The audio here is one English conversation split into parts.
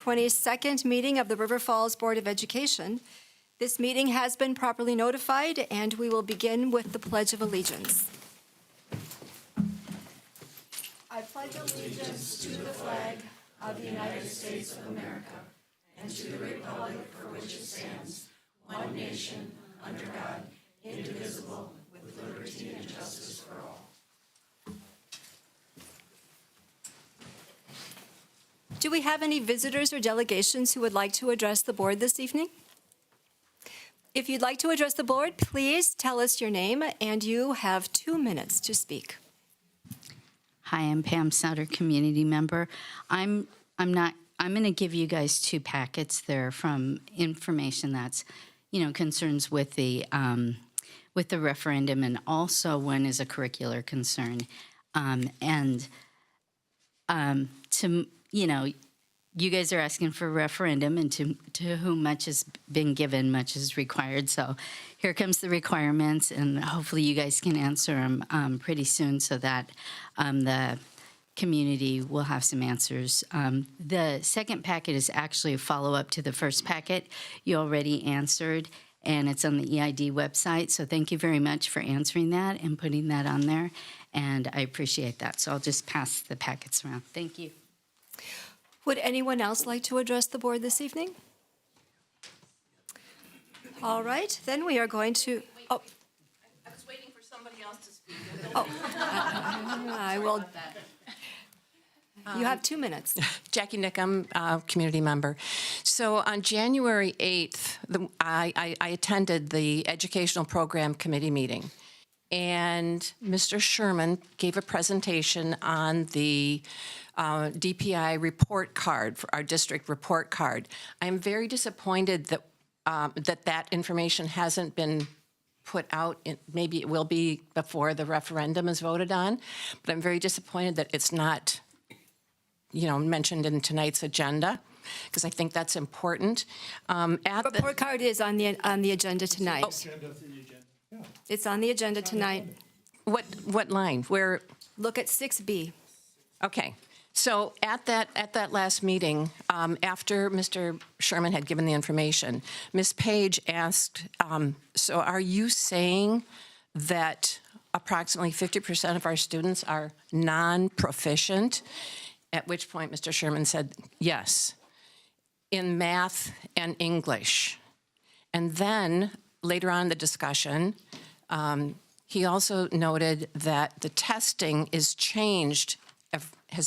22nd meeting of the River Falls Board of Education. This meeting has been properly notified, and we will begin with the Pledge of Allegiance. I pledge allegiance to the flag of the United States of America and to the republic for which it stands, one nation, under God, indivisible, with liberty and justice for all. Do we have any visitors or delegations who would like to address the board this evening? If you'd like to address the board, please tell us your name, and you have 2 minutes to speak. Hi, I'm Pam Sutter, community member. I'm going to give you guys 2 packets there from information that's, concerns with the referendum, and also one is a curricular concern. You guys are asking for a referendum, and to whom much has been given, much is required. So here comes the requirements, and hopefully you guys can answer them pretty soon so that the community will have some answers. The second packet is actually a follow-up to the first packet you already answered, and it's on the EID website. So thank you very much for answering that and putting that on there, and I appreciate that. So I'll just pass the packets around. Thank you. Would anyone else like to address the board this evening? All right, then we are going to, I was waiting for somebody else to speak. I will. You have 2 minutes. Jackie Nickham, community member. So on January 8th, I attended the Educational Program Committee meeting, and Mr. Sherman gave a presentation on the DPI report card, for our district report card. I'm very disappointed that that information hasn't been put out. Maybe it will be before the referendum is voted on, but I'm very disappointed that it's not, mentioned in tonight's agenda, because I think that's important. Report card is on the agenda tonight. It's on the agenda tonight. What line? Where? Look at 6B. Okay. So at that last meeting, after Mr. Sherman had given the information, Ms. Page asked, so are you saying that approximately 50% of our students are non-proficient? At which point Mr. Sherman said, yes, in math and English. And then later on in the discussion, he also noted that the testing has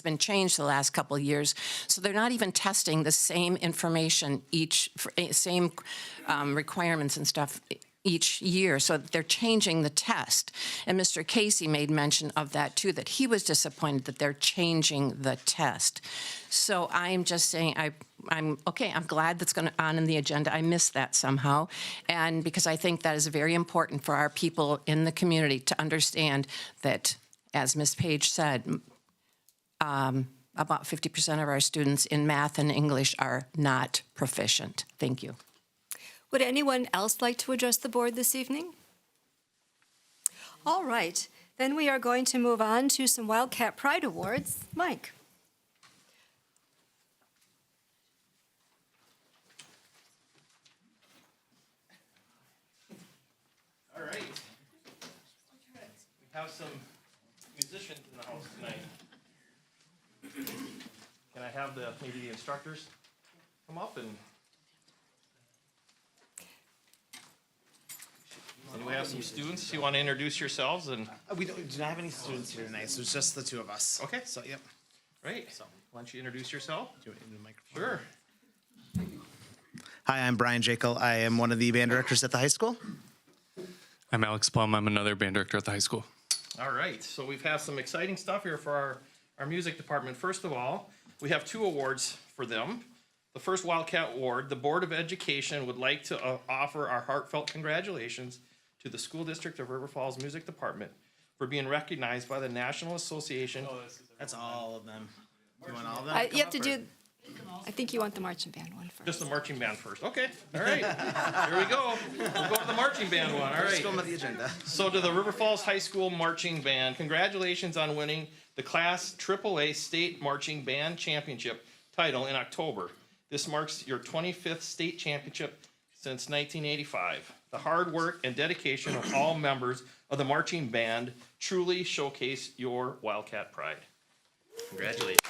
been changed the last couple of years, so they're not even testing the same information same requirements and stuff each year, so they're changing the test. And Mr. Casey made mention of that too, that he was disappointed that they're changing the test. So I'm just saying, I'm okay, I'm glad that's going on in the agenda. I missed that somehow, and because I think that is very important for our people in the community to understand that, as Ms. Page said, about 50% of our students in math and English are not proficient. Thank you. Would anyone else like to address the board this evening? All right, then we are going to move on to some Wildcat Pride Awards. Mike. All right. We have some musicians in the house tonight. Can I have maybe the instructors come up and we have some students. You want to introduce yourselves and We do not have any students here tonight, so it's just the 2 of us. Okay. So, yep. Great. So why don't you introduce yourself? Do you want me to microphone? Sure. Hi, I'm Brian Jekyll. I am one of the band directors at the high school. I'm Alex Plum. I'm another band director at the high school. All right. So we've had some exciting stuff here for our music department. First of all, we have 2 awards for them. The first Wildcat Award, the Board of Education would like to offer our heartfelt congratulations to the School District of River Falls Music Department for being recognized by the National Association. That's all of them. You want all of them? You have to do, I think you want the marching band one first. Just the marching band first. Okay. All right. Here we go. We'll go to the marching band one. All Just right. going by the agenda. So to the River Falls High School Marching Band, congratulations on winning the Class AAA State Marching Band Championship title in October. This marks your 25th state championship since 1985. The hard work and dedication of all members of the marching band truly showcase your Wildcat pride. Congratulations.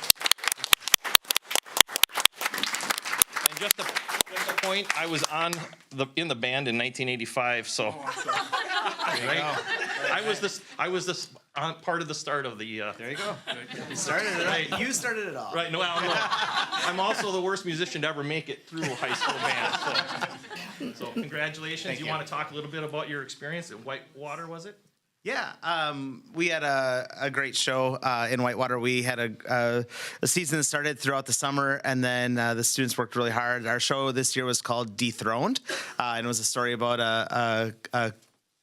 And just a point, I was in the band in 1985, so. Right? I was this part of the start of the. There you go. You started it. Right. You started it all. Right. No, well, no. I'm also the worst musician to ever make it through high school band. So congratulations. Thank You you. want to talk a little bit about your experience at Whitewater? Was it? Yeah, we had a great show in Whitewater. We had a season that started throughout the summer, and then the students worked really hard. Our show this year was called Dethroned, and it was a story about a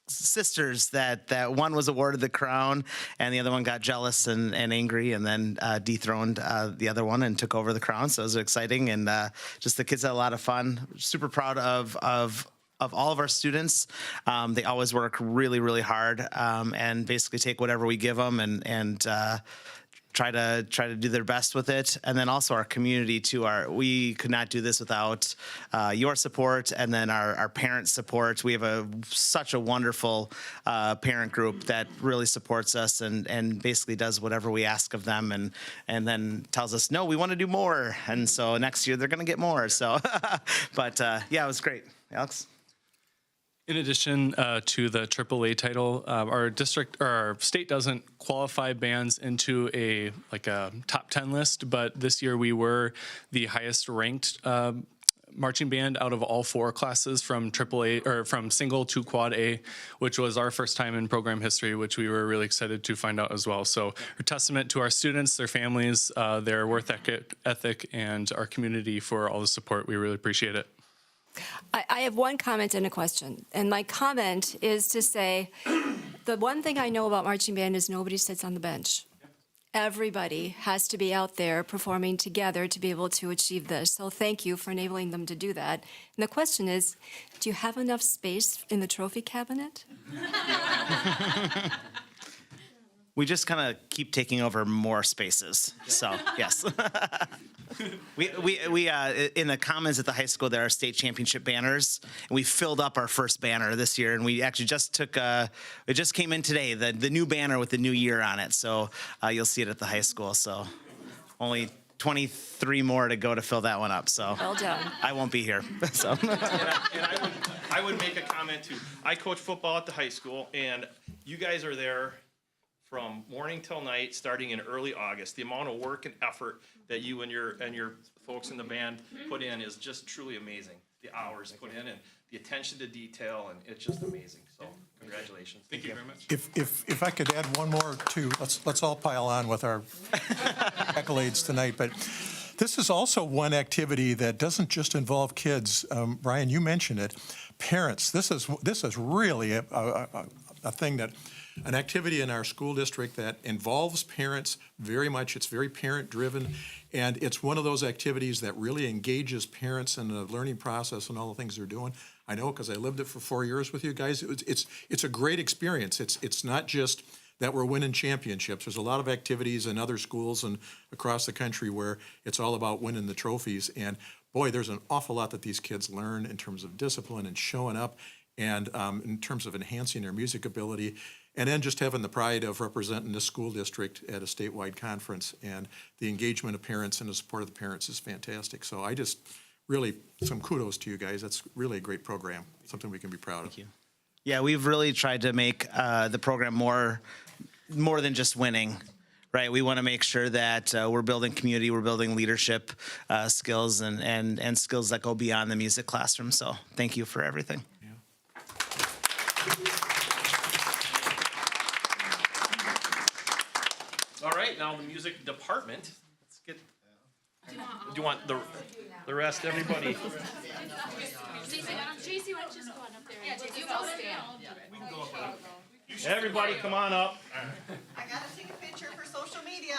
sisters that one was awarded the crown and the other one got jealous and angry and then dethroned the other one and took over the crown. So it was exciting, and just the kids had a lot of fun. Super proud of all of our students. They always work really, really hard, and basically take whatever we give them and try to do their best with it. And then also our community too. We could not do this without your support, and then our parents' support. We have such a wonderful parent group that really supports us and basically does whatever we ask of them, and then tells us, no, we want to do more. And so next year they're going to get more. So, but yeah, it was great. Alex? In addition to the AAA title, our district or our state doesn't qualify bands into a top 10 list, but this year we were the highest ranked marching band out of all 4 classes from AAA or from single to quad A, which was our first time in program history, which we were really excited to find out as well. So a testament to our students, their families, their work ethic, and our community for all the support. We really appreciate it. I have one comment and a question. And my comment is to say, the one thing I know about marching band is nobody sits on the bench. Everybody has to be out there performing together to be able to achieve this. So thank you for enabling them to do that. And the question is, do you have enough space in the trophy cabinet? We just kind of keep taking over more spaces. So, yes. We in the commons at the high school, there are state championship banners, and we filled up our first banner this year, and we actually just took it just came in today, the new banner with the new year on it. So you'll see it at the high school. So only 23 more to go to fill that one up. So Well done. I won't be here. So And I would make a comment too. I coach football at the high school, and you guys are there from morning till night, starting in early August. The amount of work and effort that you and your folks in the band put in is just truly amazing. The hours put in and the attention to detail, and it's just amazing. So congratulations. Thank you very much. If I could add one more too, let's all pile on with our accolades tonight. But this is also one activity that doesn't just involve kids. Brian, you mentioned it. Parents. This is really a thing that. An activity in our school district that involves parents very much. It's very parent-driven, and it's one of those activities that really engages parents in the learning process and all the things they're doing. I know because I lived it for 4 years with you guys. It's a great experience. It's not just that we're winning championships. There's a lot of activities in other schools and across the country where it's all about winning the trophies. And boy, there's an awful lot that these kids learn in terms of discipline and showing up, and in terms of enhancing their music ability. And then just having the pride of representing this school district at a statewide conference, and the engagement of parents and the support of the parents is fantastic. So I just really, some kudos to you guys. That's really a great program, something we can be proud of. Thank you. Yeah, we've really tried to make the program more than just winning. Right, we want to make sure that we're building community, we're building leadership skills and skills that go beyond the music classroom. So thank you for everything. All right, now the music department. Let's get. Do you want the rest, everybody? JC, why don't you just go on up there? Yeah, you both stand. Everybody, come on up. I gotta take a picture for social media.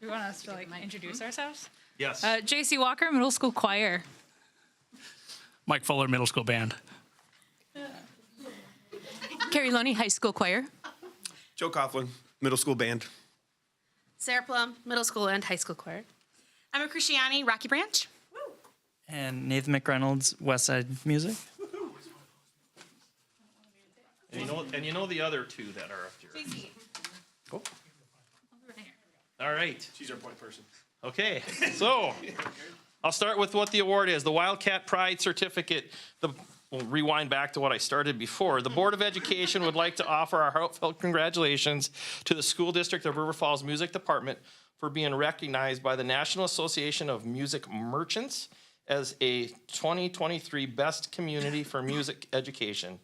You want us to introduce ourselves? Yes. JC Walker, middle school choir. Mike Fuller, middle school band. Carrie Loney, high school choir. Joe Coughlin, middle school band. Sarah Plum, middle school and high school choir. Emma Cresciani, Rocky Branch. And Nathan McReynolds, West Side Music. And you know the other two that are up here. Cool. All right. She's our point person. Okay, so I'll start with what the award is. The Wildcat Pride Certificate. We'll rewind back to what I started before. The Board of Education would like to offer our heartfelt congratulations to the School District of River Falls Music Department for being recognized by the National Association of Music Merchants as a 2023 Best Community for Music Education.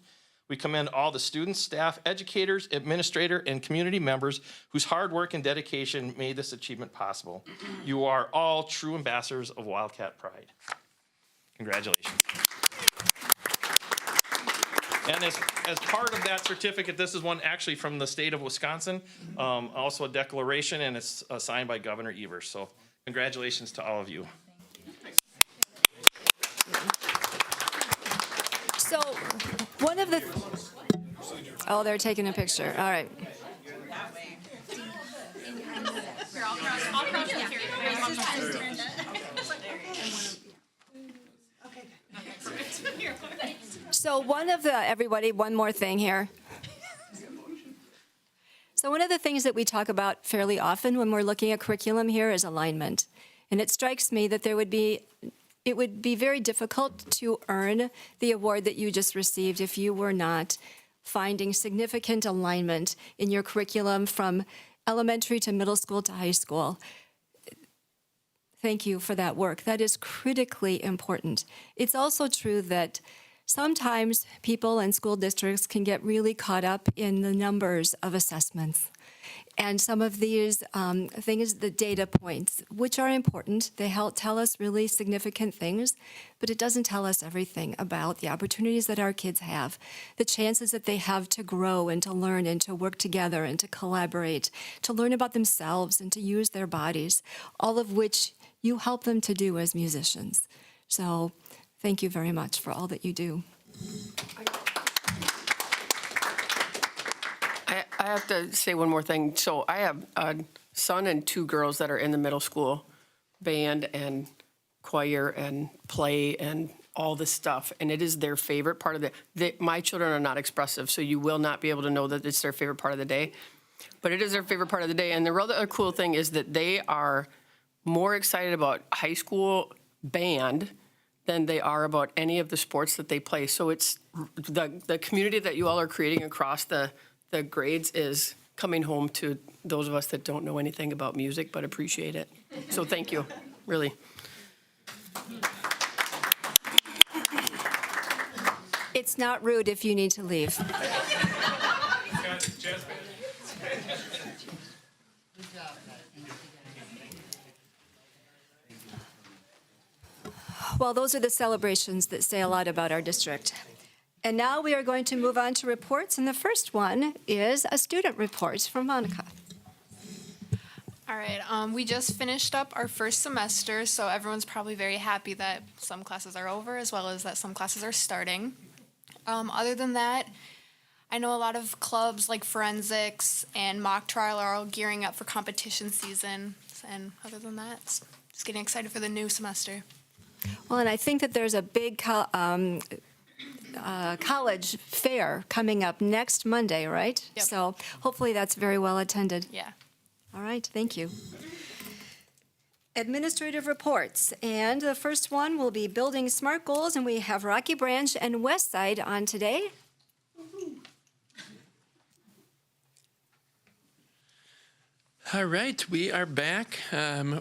We commend all the students, staff, educators, administrator, and community members whose hard work and dedication made this achievement possible. You are all true ambassadors of Wildcat Pride. Congratulations. And as part of that certificate, this is one actually from the state of Wisconsin, also a declaration, and it's signed by Governor Evers. So congratulations to all of you. So one of the, oh, they're taking a picture. All right. So everybody, one more thing here. So one of the things that we talk about fairly often when we're looking at curriculum here is alignment. And it strikes me that it would be very difficult to earn the award that you just received if you were not finding significant alignment in your curriculum from elementary to middle school to high school. Thank you for that work. That is critically important. It's also true that sometimes people and school districts can get really caught up in the numbers of assessments. And some of these things, the data points, which are important, they help tell us really significant things, but it doesn't tell us everything about the opportunities that our kids have, the chances that they have to grow and to learn and to work together and to collaborate, to learn about themselves and to use their bodies, all of which you help them to do as musicians. So thank you very much for all that you do. I have to say one more thing. So I have a son and two girls that are in the middle school band and choir and play and all this stuff. And it is their favorite part of my children are not expressive, so you will not be able to know that it's their favorite part of the day. But it is their favorite part of the day. And the other cool thing is that they are more excited about high school band than they are about any of the sports that they play. So it's the community that you all are creating across the grades is coming home to those of us that don't know anything about music but appreciate it. So thank you, really. It's not rude if you need to leave. Well, those are the celebrations that say a lot about our district. And now we are going to move on to reports, and the first one is a student report from Monica. All right, we just finished up our first semester, so everyone's probably very happy that some classes are over as well as that some classes are starting. Other than that, I know a lot of clubs like Forensics and Mock Trial are all gearing up for competition season, and other than that, just getting excited for the new semester. Well, and I think that there's a big college fair coming up next Monday, right? Yep. So hopefully that's very well attended. Yeah. All right, thank you. Administrative reports, and the first one will be building SMART goals, and we have Rocky Branch and West Side on today. All right, we are back.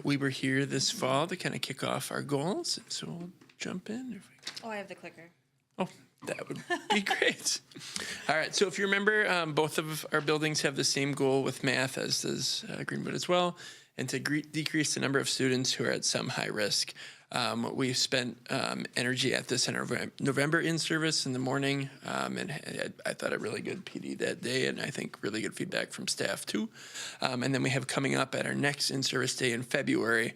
We were here this fall to kind of kick off our goals, so we'll jump in. Oh, I have the clicker. Oh, that would be great. All right, so if you remember, both of our buildings have the same goal with math, as does Greenwood as well, and to decrease the number of students who are at some high risk. We've spent energy at this in our November in-service in the morning, and I thought a really good PD that day, and I think really good feedback from staff too. And then we have coming up at our next in-service day in February,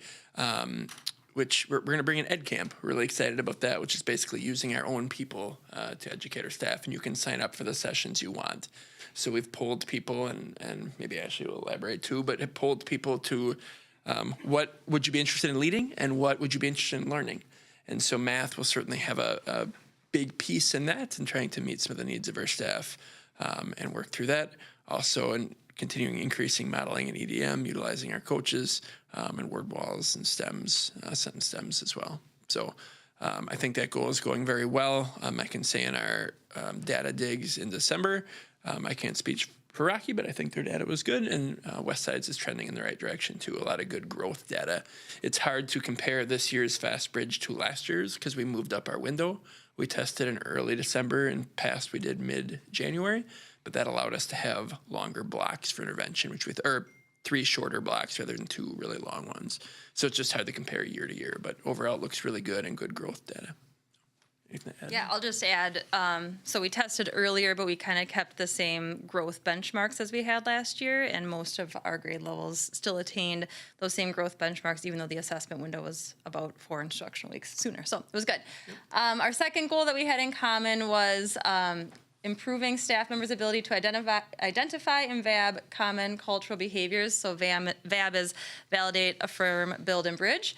which we're going to bring an ed camp. We're really excited about that, which is basically using our own people to educate our staff, and you can sign up for the sessions you want. So we've polled people, and maybe Ashley will elaborate too, but have polled people to what would you be interested in leading and what would you be interested in learning. And so math will certainly have a big piece in that and trying to meet some of the needs of our staff and work through that. Also, in continuing increasing modeling and EDM, utilizing our coaches and word walls and stems, sentence stems as well. So I think that goal is going very well. I can say in our data digs in December, I can't speak for Rocky, but I think their data was good, and Westside's is trending in the right direction too. A lot of good growth data. It's hard to compare this year's Fast Bridge to last year's because we moved up our window. We tested in early December, and past we did mid-January, but that allowed us to have longer blocks for intervention, or 3 shorter blocks rather than 2 really long ones. So it's just hard to compare year to year, but overall it looks really good and good growth data. Yeah, I'll just add, so we tested earlier, but we kind of kept the same growth benchmarks as we had last year, and most of our grade levels still attained those same growth benchmarks, even though the assessment window was about 4 instructional weeks sooner. So it was good. Our second goal that we had in common was improving staff members' ability to identify and VAB common cultural behaviors. So VAB is validate, affirm, build, and bridge.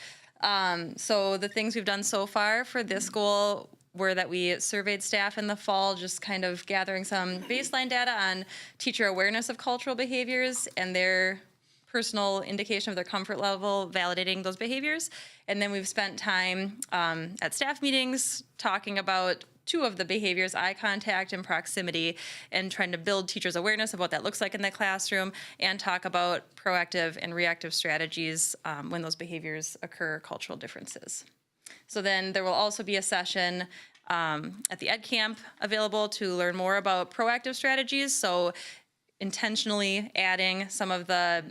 So the things we've done so far for this goal were that we surveyed staff in the fall, just kind of gathering some baseline data on teacher awareness of cultural behaviors and their personal indication of their comfort level validating those behaviors. And then we've spent time at staff meetings talking about 2 of the behaviors, eye contact and proximity, and trying to build teachers' awareness of what that looks like in the classroom and talk about proactive and reactive strategies when those behaviors occur, cultural differences. So then there will also be a session at the Ed Camp available to learn more about proactive strategies. So intentionally adding some of the,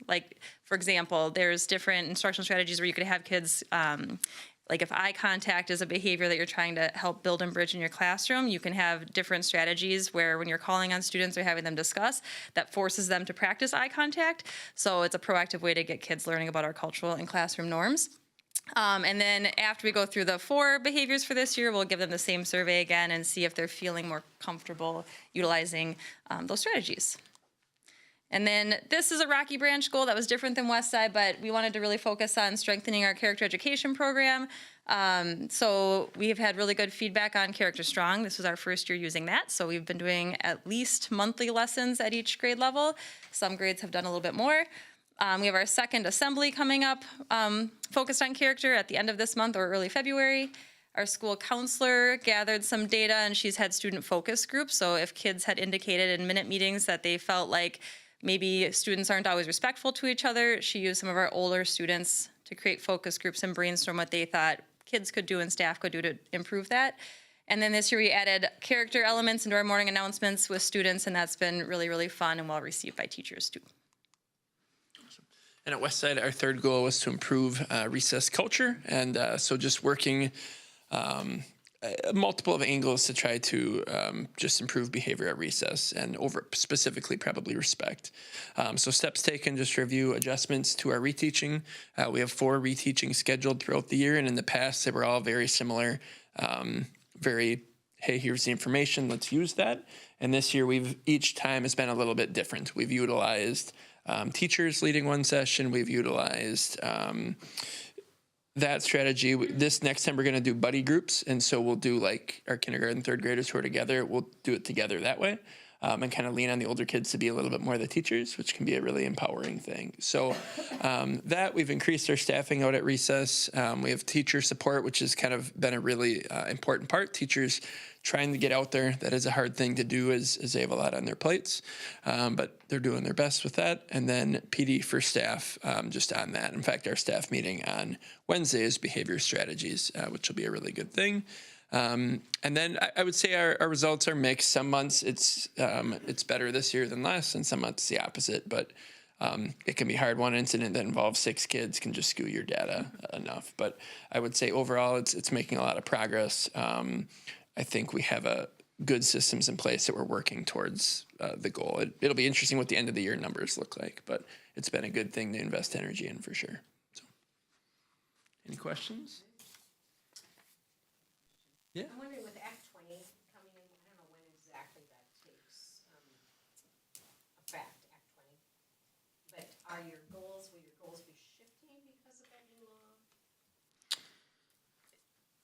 like, for example, there's different instructional strategies where you could have kids like if eye contact is a behavior that you're trying to help build and bridge in your classroom, you can have different strategies where when you're calling on students or having them discuss, that forces them to practice eye contact. So it's a proactive way to get kids learning about our cultural and classroom norms. And then after we go through the 4 behaviors for this year, we'll give them the same survey again and see if they're feeling more comfortable utilizing those strategies. And then this is a Rocky Branch goal that was different than Westside, but we wanted to really focus on strengthening our character education program. So we have had really good feedback on Character Strong. This was our first year using that. So we've been doing at least monthly lessons at each grade level. Some grades have done a little bit more. We have our second assembly coming up, focused on character at the end of this month or early February. Our school counselor gathered some data, and she's had student focus groups. So if kids had indicated in minute meetings that they felt like maybe students aren't always respectful to each other, she used some of our older students to create focus groups and brainstorm what they thought kids could do and staff could do to improve that. And then this year we added character elements into our morning announcements with students, and that's been really, really fun and well received by teachers too. And at Westside, our third goal was to improve recess culture. And so just working multiple of angles to try to just improve behavior at recess and specifically probably respect. So steps taken, just review adjustments to our reteaching. We have 4 reteaching scheduled throughout the year. And in the past, they were all very similar, hey, here's the information, let's use that. And this year, each time has been a little bit different. We've utilized teachers leading one session. We've utilized that strategy. This next time we're going to do buddy groups. And so we'll do like our kindergarten, 3rd graders who are together. We'll do it together that way and kind of lean on the older kids to be a little bit more the teachers, which can be a really empowering thing. So that we've increased our staffing out at recess. We have teacher support, which has kind of been a really important part. Teachers trying to get out there. That is a hard thing to do as they have a lot on their plates, but they're doing their best with that. And then PD for staff, just on that. In fact, our staff meeting on Wednesday is behavior strategies, which will be a really good thing. And then I would say our results are mixed. Some months it's better this year than last, and some months the opposite. But it can be hard. One incident that involves 6 kids can just skew your data enough. But I would say overall it's making a lot of progress. I think we have good systems in place that we're working towards the goal. It'll be interesting what the end of the year numbers look like, but it's been a good thing to invest energy in for sure. Any questions? Yeah. I'm wondering with Act 20 coming in, I don't know when exactly that takes effect, Act 20. But will your goals be shifting because of that new law?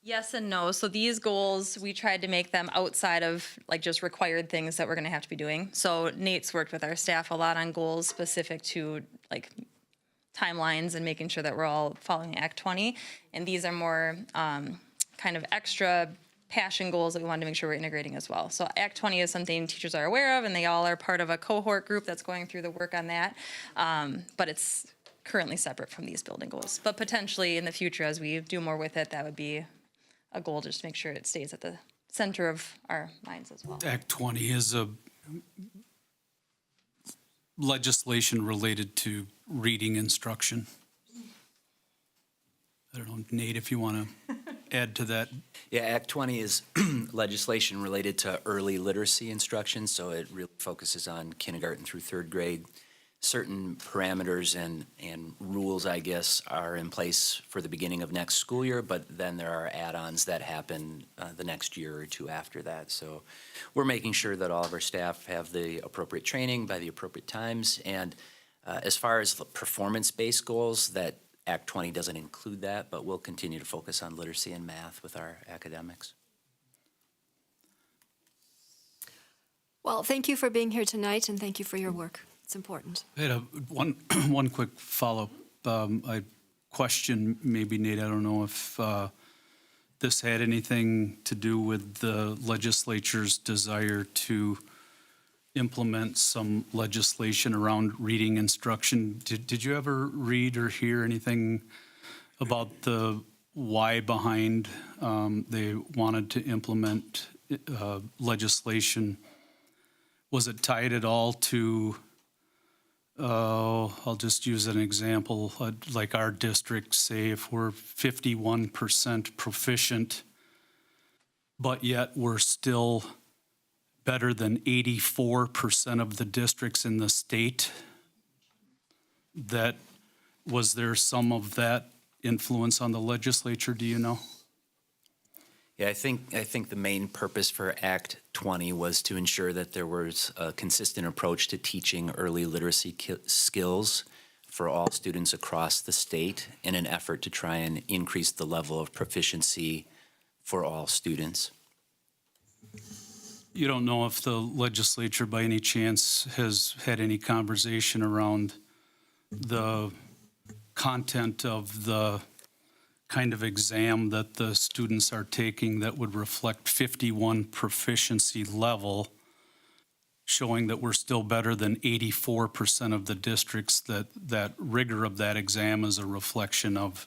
Yes and no. So these goals, we tried to make them outside of like just required things that we're going to have to be doing. So Nate's worked with our staff a lot on goals specific to like timelines and making sure that we're all following Act 20. And these are more kind of extra passion goals that we wanted to make sure we're integrating as well. So Act 20 is something teachers are aware of, and they all are part of a cohort group that's going through the work on that. But it's currently separate from these building goals. But potentially in the future, as we do more with it, that would be a goal just to make sure it stays at the center of our minds as well. Act 20 is a legislation related to reading instruction. I don't know, Nate, if you want to add to that. Yeah, Act 20 is legislation related to early literacy instruction, so it really focuses on kindergarten through third grade. Certain parameters and rules, I guess, are in place for the beginning of next school year, but then there are add-ons that happen the next year or two after that. So we're making sure that all of our staff have the appropriate training by the appropriate times. And as far as the performance-based goals, that Act 20 doesn't include that, but we'll continue to focus on literacy and math with our academics. Well, thank you for being here tonight, and thank you for your work. It's important. I had one quick follow-up. I question, maybe Nate, I don't know if this had anything to do with the legislature's desire to implement some legislation around reading instruction. Did you ever read or hear anything about the why behind they wanted to implement legislation? Was it tied at all to, I'll just use an example, like our district, say if we're 51% proficient, but yet we're still better than 84% of the districts in the state, was there some of that influence on the legislature, do you know? Yeah, I think the main purpose for Act 20 was to ensure that there was a consistent approach to teaching early literacy skills for all students across the state in an effort to try and increase the level of proficiency for all students. You don't know if the legislature by any chance has had any conversation around the content of the kind of exam that the students are taking that would reflect 51 proficiency level, showing that we're still better than 84% of the districts, that rigor of that exam is a reflection of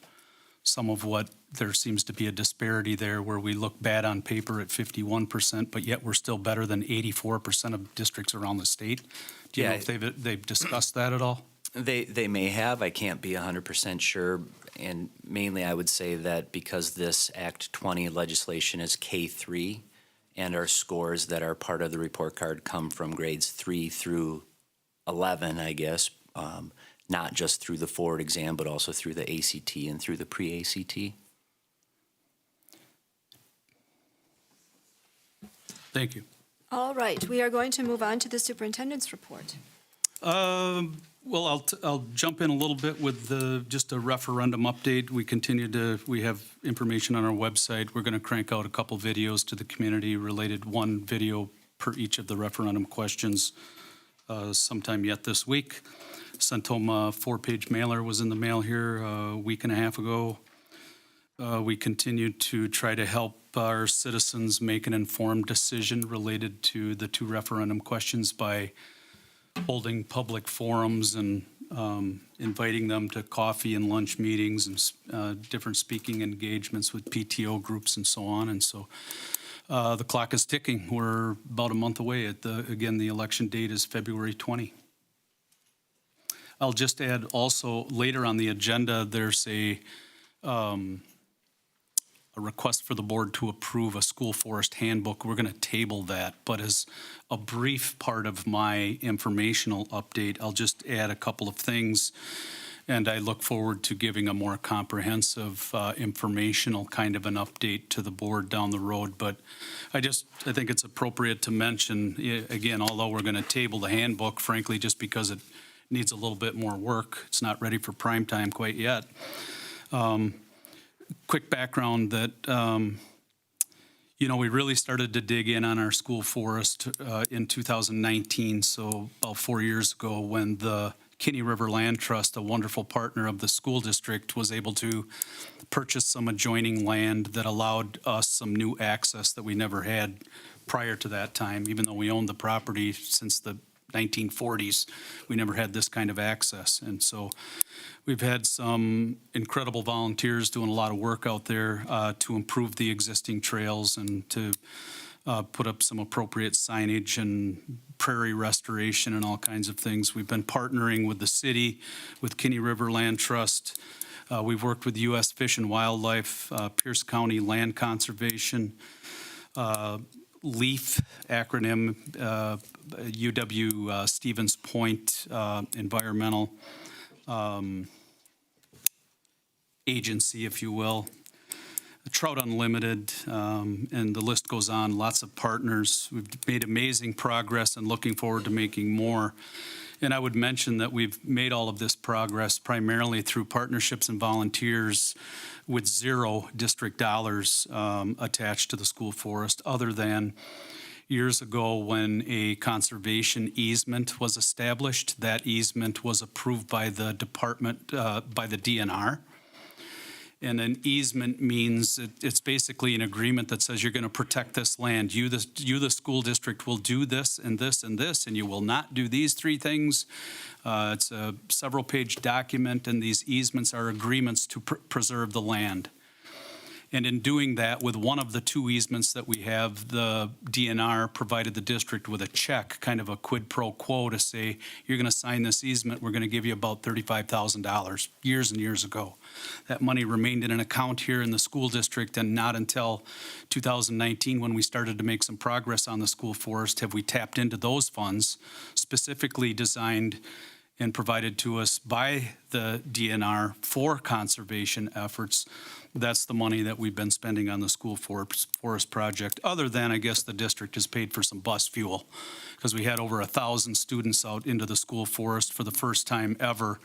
some of what there seems to be a disparity there where we look bad on paper at 51%, but yet we're still better than 84% of districts around the state. Do you know if they've discussed that at all? They may have. I can't be 100% sure. And mainly I would say that because this Act 20 legislation is K-3 and our scores that are part of the report card come from grades 3 through 11, I guess, not just through the forward exam, but also through the ACT and through the pre-ACT. Thank you. All right, we are going to move on to the superintendent's report. Well, I'll jump in a little bit with just a referendum update. We have information on our website. We're going to crank out a couple videos to the community related, one video per each of the referendum questions sometime yet this week. Sent home a 4-page mailer, was in the mail here a week and a half ago. We continue to try to help our citizens make an informed decision related to the 2 referendum questions by holding public forums and inviting them to coffee and lunch meetings and different speaking engagements with PTO groups and so on. And so the clock is ticking. We're about a month away. Again, the election date is February 20. I'll just add also later on the agenda, there's a request for the board to approve a school forest handbook. We're going to table that, but as a brief part of my informational update, I'll just add a couple of things. And I look forward to giving a more comprehensive, informational kind of an update to the board down the road. But I think it's appropriate to mention, again, although we're going to table the handbook, frankly, just because it needs a little bit more work. It's not ready for prime time quite yet. Quick background that, we really started to dig in on our school forest in 2019, so about 4 years ago, when the Kinney River Land Trust, a wonderful partner of the school district, was able to purchase some adjoining land that allowed us some new access that we never had prior to that time. Even though we owned the property since the 1940s, we never had this kind of access. And so we've had some incredible volunteers doing a lot of work out there to improve the existing trails and to put up some appropriate signage and prairie restoration and all kinds of things. We've been partnering with the city, with Kinney River Land Trust. We've worked with U.S. Fish and Wildlife, Pierce County Land Conservation, LEAF acronym, UW Stevens Point Environmental Agency, if you will. Trout Unlimited, and the list goes on, lots of partners. We've made amazing progress and looking forward to making more. And I would mention that we've made all of this progress primarily through partnerships and volunteers with zero district dollars attached to the school forest, other than years ago when a conservation easement was established. That easement was approved by the department, by the DNR. And an easement means it's basically an agreement that says you're going to protect this land. You, the school district, will do this and this and this, and you will not do these three things. It's a several-page document, and these easements are agreements to preserve the land. And in doing that, with one of the two easements that we have, the DNR provided the district with a check, kind of a quid pro quo, to say, you're going to sign this easement, we're going to give you about $35,000, years and years ago. That money remained in an account here in the school district, and not until 2019, when we started to make some progress on the school forest, have we tapped into those funds, specifically designed and provided to us by the DNR for conservation efforts. That's the money that we've been spending on the school forest project, other than, I guess, the district has paid for some bus fuel, because we had over 1,000 students out into the school forest for the first time ever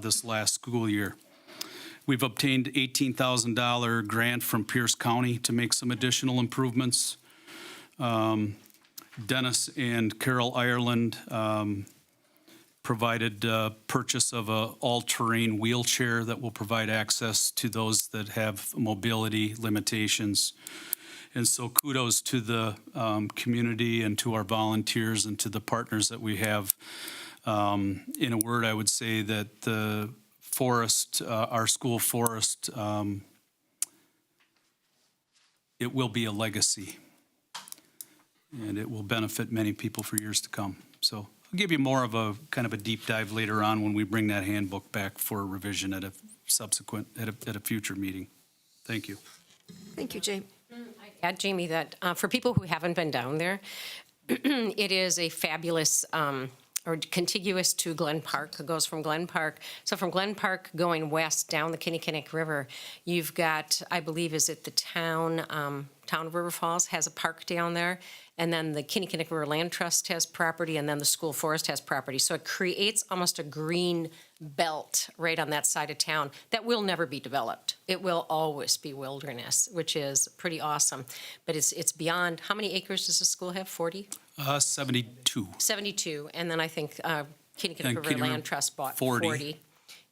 this last school year. We've obtained $18,000 grant from Pierce County to make some additional improvements. Dennis and Carol Ireland provided purchase of a all-terrain wheelchair that will provide access to those that have mobility limitations. And so kudos to the community and to our volunteers and to the partners that we have. In a word, I would say that the forest, our school forest, it will be a legacy, and it will benefit many people for years to come. So I'll give you more of a kind of a deep dive later on when we bring that handbook back for revision at a subsequent, at a future meeting. Thank you. Thank you, Jay. Add, Jamie, that for people who haven't been down there, it is a fabulous, or contiguous to Glen Park. It goes from Glen Park. So from Glen Park going west down the Kinnickinnick River, you've got, I believe, is it the town of River Falls has a park down there. And then the Kinnickinnick River Land Trust has property, and then the school forest has property. So it creates almost a green belt right on that side of town that will never be developed. It will always be wilderness, which is pretty awesome. But it's beyond, how many acres does the school have, 40? 72. 72, and then I think Kinnickinnick River Kinney Land River, Trust bought 40. 40.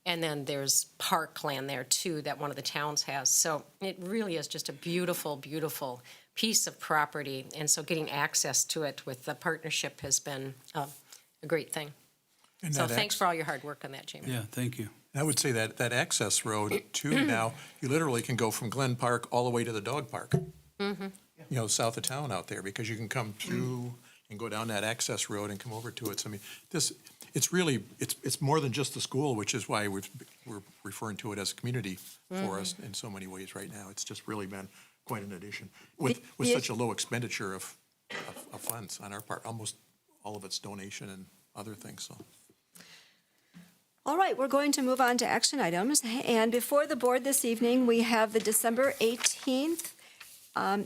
And then there's parkland there too that one of the towns has. So it really is just a beautiful, beautiful piece of property. And so getting access to it with the partnership has been a great thing. And So that thanks for all your hard work on that, Jamie. Yeah, thank you. I would say that access road too, now, you literally can go from Glen Park all the way to the dog park, south of town out there, because you can come through and go down that access road and come over to it. So I mean, it's really, it's more than just the school, which is why we're referring to it as a community forest in so many ways right now. It's just really been quite an addition with such a low expenditure of funds on our part. Almost all of it's donation and other things, so. All right, we're going to move on to action items. And before the board this evening, we have the December 18th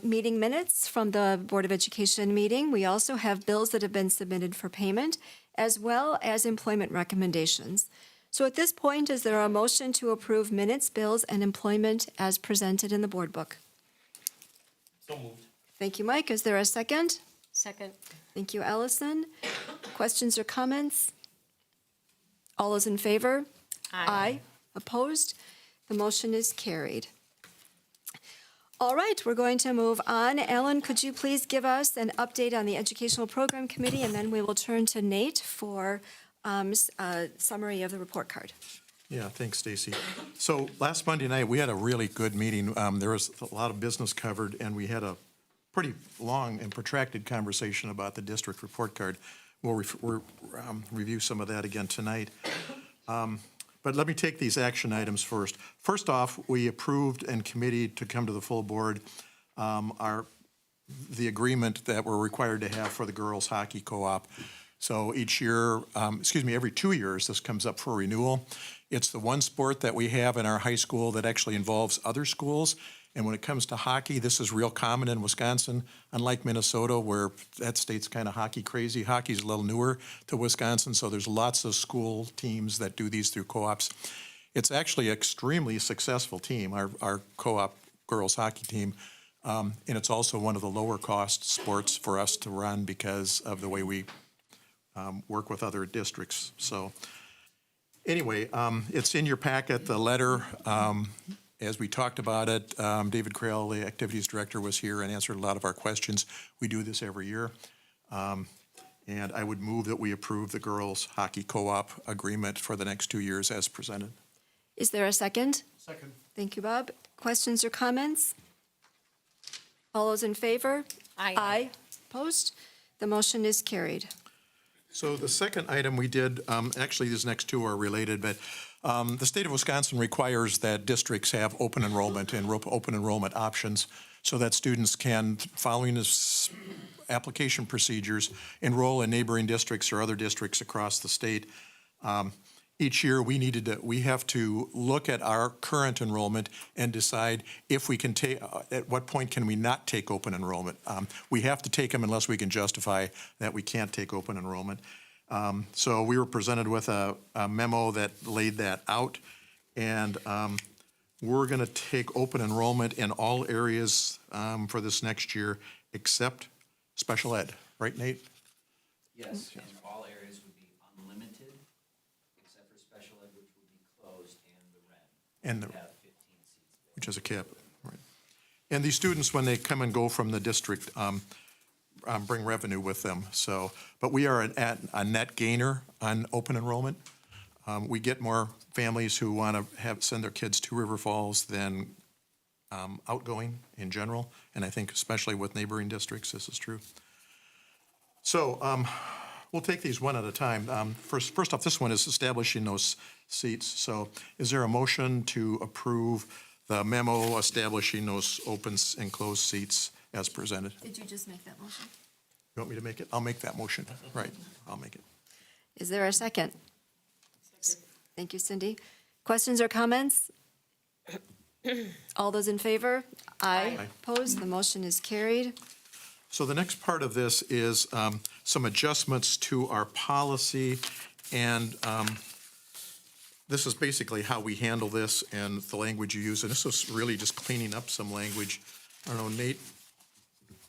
meeting minutes from the Board of Education meeting. We also have bills that have been submitted for payment, as well as employment recommendations. So at this point, is there a motion to approve minutes, bills, and employment as presented in the board book? So moved. Thank you, Mike. Is there a second? Second. Thank you, Allison. Questions or comments? All those in favor? Aye. Opposed? The motion is carried. All right, we're going to move on. Alan, could you please give us an update on the Educational Program Committee, and then we will turn to Nate for a summary of the report card. Yeah, thanks, Stacy. So last Monday night, we had a really good meeting. There was a lot of business covered, and we had a pretty long and protracted conversation about the district report card. We'll review some of that again tonight. But let me take these action items first. First off, we approved and committed to come to the full board the agreement that we're required to have for the girls hockey co-op. So each year, every 2 years, this comes up for renewal. It's the one sport that we have in our high school that actually involves other schools. And when it comes to hockey, this is real common in Wisconsin. Unlike Minnesota, where that state's kind of hockey crazy, hockey's a little newer to Wisconsin, so there's lots of school teams that do these through co-ops. It's actually an extremely successful team, our co-op girls hockey team. And it's also one of the lower cost sports for us to run because of the way we work with other districts. So anyway, it's in your packet, the letter. As we talked about it, David Crail, the activities director, was here and answered a lot of our questions. We do this every year. And I would move that we approve the girls hockey co-op agreement for the next 2 years as presented. Is there a second? Second. Thank you, Bob. Questions or comments? All those in favor? Aye. Opposed? The motion is carried. So the second item we did, actually these next two are related, but the state of Wisconsin requires that districts have open enrollment and open enrollment options so that students can, following this application procedures, enroll in neighboring districts or other districts across the state. Each year we have to look at our current enrollment and decide if we can take, at what point can we not take open enrollment. We have to take them unless we can justify that we can't take open enrollment. So we were presented with a memo that laid that out, and we're going to take open enrollment in all areas for this next year except special ed. Right, Nate? Yes, and all areas would be unlimited, except for special ed, which would be closed, and the red. And would have 15 seats. which is a cap. Right. And these students, when they come and go from the district, bring revenue with them. So, but we are a net gainer on open enrollment. We get more families who want to send their kids to River Falls than outgoing in general, and I think especially with neighboring districts, this is true. So we'll take these one at a time. First off, this one is establishing those seats. So is there a motion to approve the memo establishing those open and closed seats as presented? Did you just make that motion? You want me to make it? I'll make that motion. Right, I'll make it. Is there a second? Thank you, Cindy. Questions or comments? All those in favor? Aye. Opposed? The motion is carried. So the next part of this is some adjustments to our policy, and this is basically how we handle this and the language you use. And this was really just cleaning up some language. I don't know, Nate,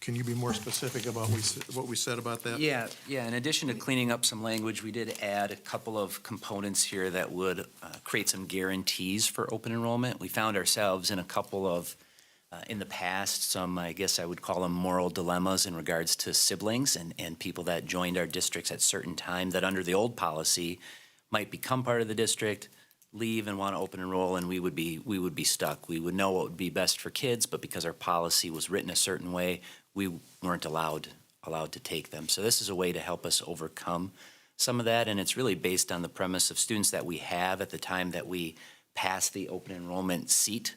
can you be more specific about what we said about that? Yeah. In addition to cleaning up some language, we did add a couple of components here that would create some guarantees for open enrollment. We found ourselves in a couple of, in the past, some, I guess I would call them moral dilemmas in regards to siblings and people that joined our districts at certain time that under the old policy might become part of the district, leave and want to open enroll, and we would be stuck. We would know what would be best for kids, but because our policy was written a certain way, we weren't allowed to take them. So this is a way to help us overcome some of that, and it's really based on the premise of students that we have at the time that we pass the open enrollment seat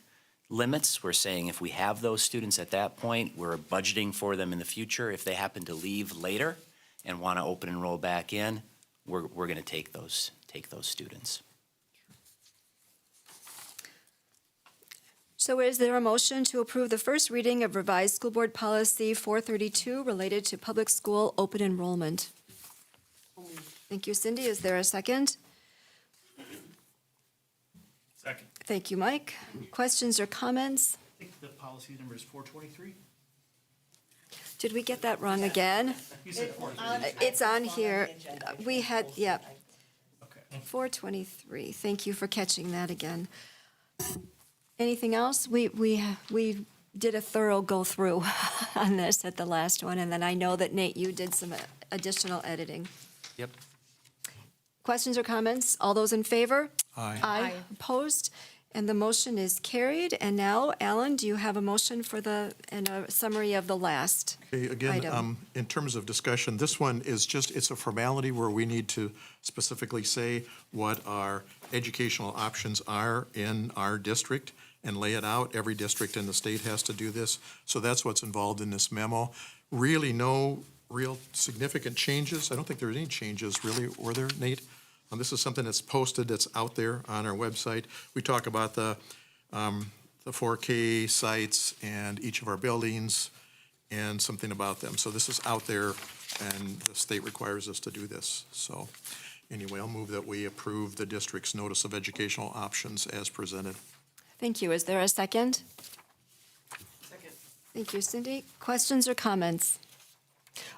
limits. We're saying if we have those students at that point, we're budgeting for them in the future. If they happen to leave later and want to open enroll back in, we're going to take those students. So is there a motion to approve the first reading of revised school board policy 432 related to public school open enrollment? Thank you, Cindy. Is there a second? Second. Thank you, Mike. Questions or comments? I think the policy number is 423. Did we get that wrong again? You said 423. It's on here. We had, yep. 423. Thank you for catching that again. Anything else? We did a thorough go-through on this at the last one, and then I know that, Nate, you did some additional editing. Yep. Questions or comments? All those in favor? Aye. Aye. Opposed? And the motion is carried. And now, Alan, do you have a motion for and a summary of the last Okay, again, item? in terms of discussion, this one is just, it's a formality where we need to specifically say what our educational options are in our district and lay it out. Every district in the state has to do this. So that's what's involved in this memo. Really no real significant changes. I don't think there were any changes really, were there, Nate? This is something that's posted, that's out there on our website. We talk about the 4K sites and each of our buildings and something about them. So this is out there, and the state requires us to do this. So anyway, I'll move that we approve the district's notice of educational options as presented. Thank you. Is there a second? Second. Thank you, Cindy. Questions or comments?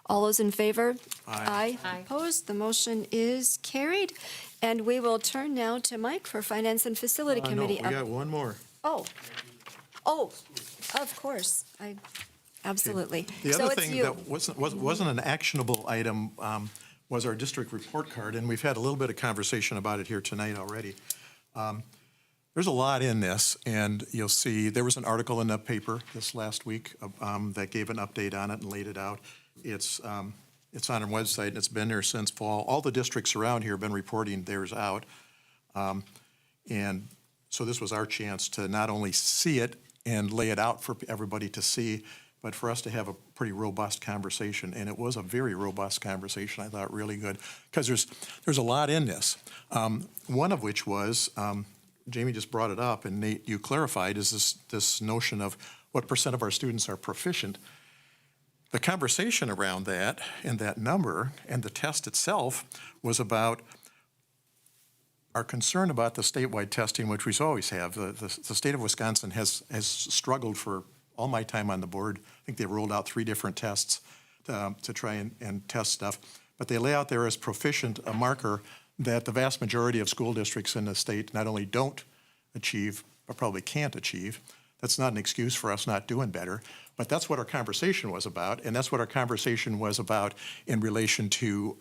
All those in favor? Aye. Aye. Opposed? The motion is carried. And we will turn now to Mike for Finance and Facility No, Committee. we got one more. Oh, of course. Absolutely. The So other it's thing you. that wasn't an actionable item was our district report card, and we've had a little bit of conversation about it here tonight already. There's a lot in this, and you'll see, there was an article in the paper this last week that gave an update on it and laid it out. It's on our website, and it's been there since fall. All the districts around here have been reporting theirs out. And so this was our chance to not only see it and lay it out for everybody to see, but for us to have a pretty robust conversation. And it was a very robust conversation, I thought, really good, because there's a lot in this. One of which was, Jamie just brought it up, and Nate, you clarified, is this notion of what percent of our students are proficient. The conversation around that and that number and the test itself was about our concern about the statewide testing, which we always have. The state of Wisconsin has struggled for all my time on the board. I think they rolled out 3 different tests to try and test stuff. But they lay out there as proficient a marker that the vast majority of school districts in the state not only don't achieve, but probably can't achieve. That's not an excuse for us not doing better, but that's what our conversation was about, and that's what our conversation was about in relation to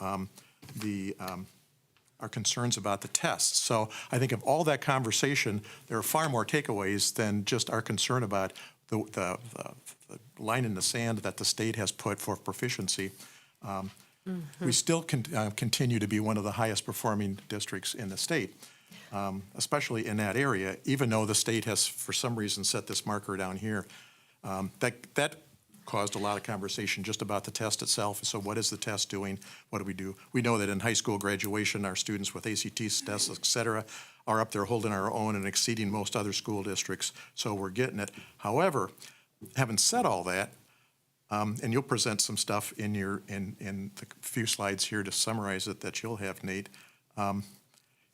our concerns about the tests. So I think of all that conversation, there are far more takeaways than just our concern about the line in the sand that the state has put for proficiency. We still continue to be one of the highest performing districts in the state, especially in that area, even though the state has, for some reason, set this marker down here. That caused a lot of conversation just about the test itself. So what is the test doing? What do we do? We know that in high school graduation, our students with ACT tests, et cetera, are up there holding our own and exceeding most other school districts. So we're getting it. However, having said all that, and you'll present some stuff in the few slides here to summarize it that you'll have, Nate.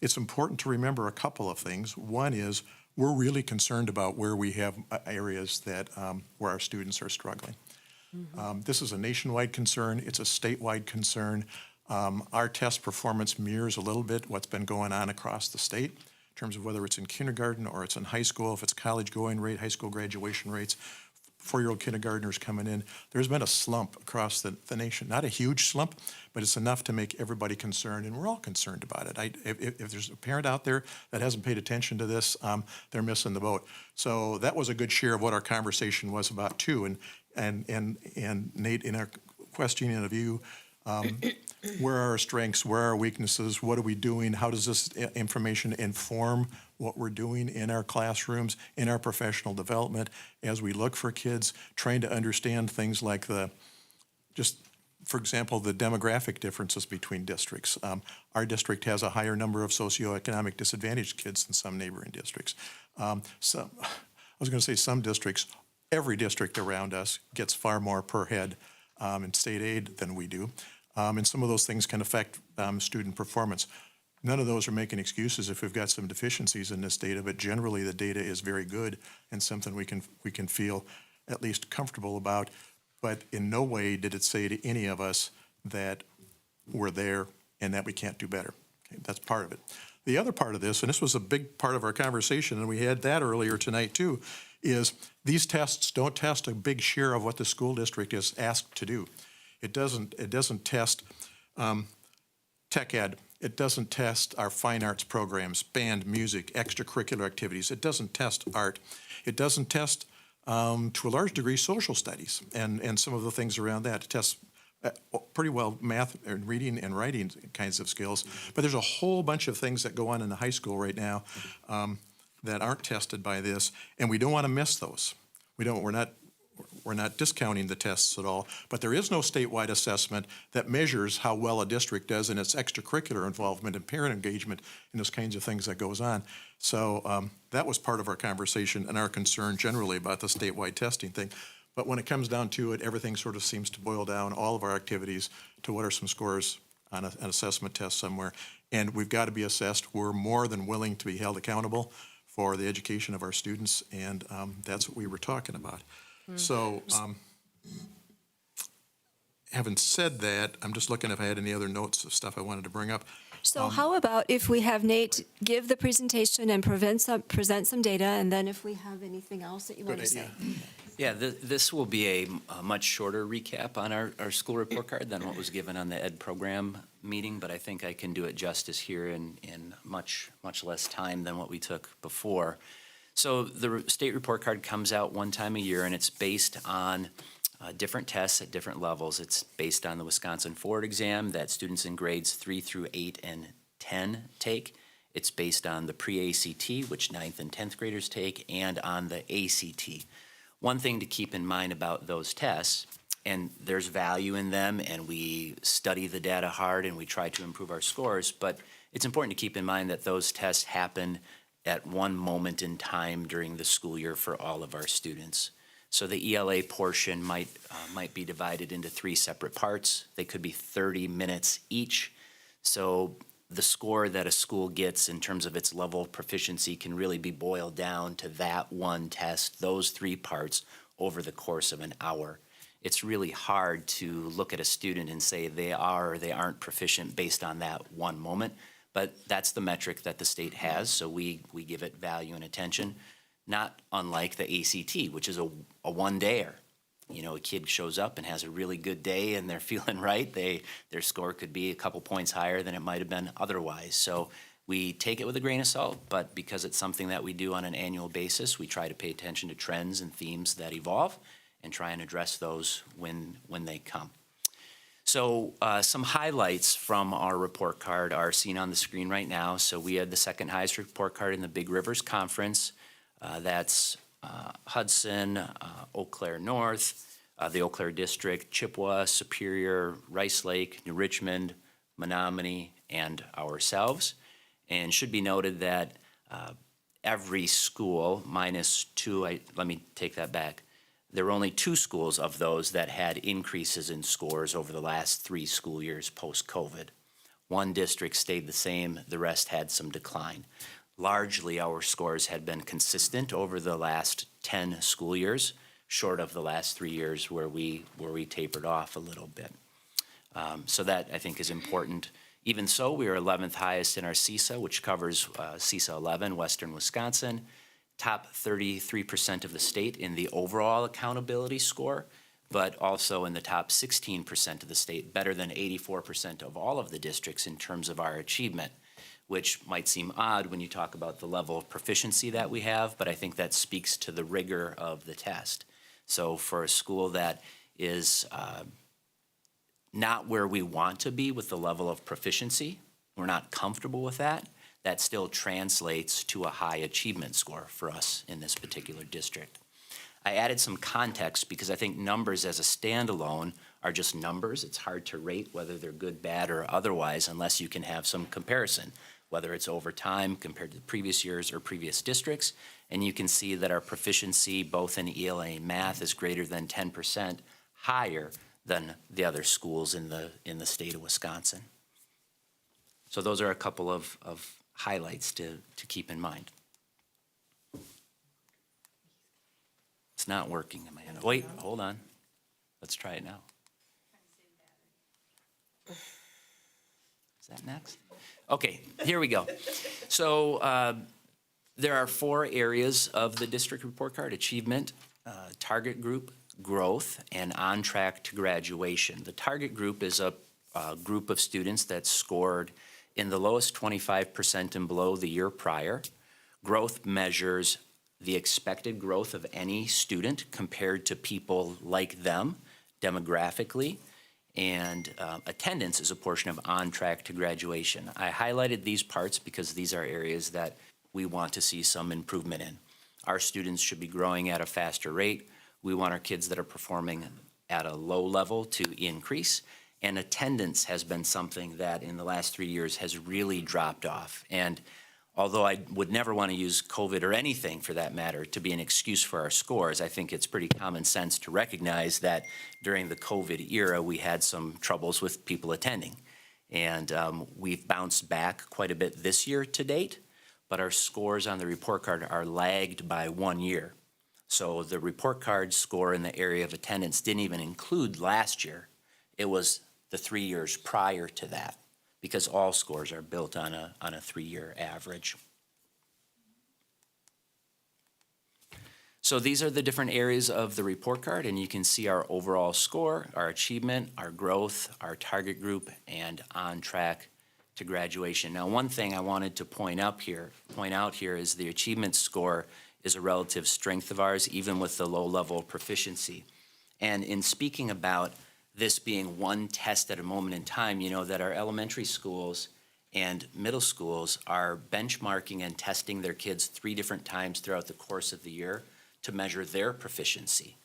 It's important to remember a couple of things. One is we're really concerned about where we have areas that where our students are struggling. This is a nationwide concern. It's a statewide concern. Our test performance mirrors a little bit what's been going on across the state in terms of whether it's in kindergarten or it's in high school, if it's college going rate, high school graduation rates. 4-year-old kindergartners coming in. There's been a slump across the nation. Not a huge slump, but it's enough to make everybody concerned, and we're all concerned about it. If there's a parent out there that hasn't paid attention to this, they're missing the boat. So that was a good share of what our conversation was about too. And Nate, in our questioning of you, where are our strengths? Where are our weaknesses? What are we doing? How does this information inform what we're doing in our classrooms, in our professional development, as we look for kids, trying to understand things like for example, the demographic differences between districts. Our district has a higher number of socioeconomic disadvantaged kids than some neighboring districts. A was going to say some districts, every district around us gets far more per head in state aid than we do. And some of those things can affect student performance. None of those are making excuses if we've got some deficiencies in this data, but generally the data is very good and something we can feel at least comfortable about. But in no way did it say to any of us that we're there and that we can't do better. Okay, that's part of it. The other part of this, and this was a big part of our conversation, and we had that earlier tonight too, is these tests don't test a big share of what the school district is asked to do. It doesn't test tech ed. It doesn't test our fine arts programs, band, music, extracurricular activities. It doesn't test art. It doesn't test, to a large degree, social studies and some of the things around that. It tests pretty well math and reading and writing kinds of skills. But there's a whole bunch of things that go on in the high school right now that aren't tested by this, and we don't want to miss those. We're not discounting the tests at all, but there is no statewide assessment that measures how well a district does in its extracurricular involvement and parent engagement and those kinds of things that goes on. So that was part of our conversation and our concern generally about the statewide testing thing. But when it comes down to it, everything sort of seems to boil down, all of our activities, to what are some scores on an assessment test somewhere. And we've got to be assessed. We're more than willing to be held accountable for the education of our students, and that's what we were talking about. So, having said that, I'm just looking if I had any other notes of stuff I wanted to bring up. So how about if we have Nate give the presentation and present some data, and then if we have anything else that you want to say? Yeah, this will be a much shorter recap on our school report card than what was given on the ed program meeting, but I think I can do it justice here in much less time than what we took before. So the state report card comes out one time a year, and it's based on different tests at different levels. It's based on the Wisconsin Forward exam that students in grades 3 through 8 and 10 take. It's based on the pre-ACT, which 9th and 10th graders take, and on the ACT. One thing to keep in mind about those tests, and there's value in them, and we study the data hard, and we try to improve our scores, but it's important to keep in mind that those tests happen at one moment in time during the school year for all of our students. So the ELA portion might be divided into 3 separate parts. They could be 30 minutes each. So the score that a school gets in terms of its level of proficiency can really be boiled down to that one test, those 3 parts over the course of an hour. It's really hard to look at a student and say they are or they aren't proficient based on that one moment. But that's the metric that the state has, so we give it value and attention, not unlike the ACT, which is a one-dayer. You know, a kid shows up and has a really good day and they're feeling right. Their score could be a couple points higher than it might have been otherwise. So we take it with a grain of salt, but because it's something that we do on an annual basis, we try to pay attention to trends and themes that evolve and try and address those when they come. So some highlights from our report card are seen on the screen right now. So we had the second highest report card in the Big Rivers Conference. That's Hudson, Eau Claire North, the Eau Claire District, Chippewa, Superior, Rice Lake, New Richmond, Menominee, and ourselves. And should be noted that every school, minus 2, let me take that back. There were only 2 schools of those that had increases in scores over the last 3 school years post-COVID. 1 district stayed the same, the rest had some decline. Largely, our scores had been consistent over the last 10 school years, short of the last 3 years where we tapered off a little bit. So that, I think, is important. Even so, we are 11th highest in our CISA, which covers CISA 11, Western Wisconsin. Top 33% of the state in the overall accountability score, but also in the top 16% of the state, better than 84% of all of the districts in terms of our achievement, which might seem odd when you talk about the level of proficiency that we have, but I think that speaks to the rigor of the test. So for a school that is not where we want to be with the level of proficiency, we're not comfortable with that, that still translates to a high achievement score for us in this particular district. I added some context because I think numbers as a standalone are just numbers. It's hard to rate whether they're good, bad, or otherwise unless you can have some comparison. whether it's over time compared to the previous years or previous districts. And you can see that our proficiency both in ELA and math is greater than 10% higher than the other schools in the state of Wisconsin. So those are a couple of highlights to keep in mind. It's not working in my hand. Wait, hold on. Let's try it now. Is that next? Okay, here we go. So there are 4 areas of the district report card: achievement, target group, growth, and on track to graduation. The target group is a group of students that scored in the lowest 25% and below the year prior. Growth measures the expected growth of any student compared to people like them demographically. And attendance is a portion of on track to graduation. I highlighted these parts because these are areas that we want to see some improvement in. Our students should be growing at a faster rate. We want our kids that are performing at a low level to increase. And attendance has been something that in the last 3 years has really dropped off. And although I would never want to use COVID or anything for that matter to be an excuse for our scores, I think it's pretty common sense to recognize that during the COVID era, we had some troubles with people attending. And we've bounced back quite a bit this year to date, but our scores on the report card are lagged by 1 year. So the report card score in the area of attendance didn't even include last year. It was the 3 years prior to that, because all scores are built on a 3-year average. So these are the different areas of the report card, and you can see our overall score, our achievement, our growth, our target group, and on track to graduation. Now, one thing I wanted to point out here is the achievement score is a relative strength of ours, even with the low level of proficiency. And in speaking about this being one test at a moment in time, you know that our elementary schools and middle schools are benchmarking and testing their kids 3 different times throughout the course of the year to measure their proficiency.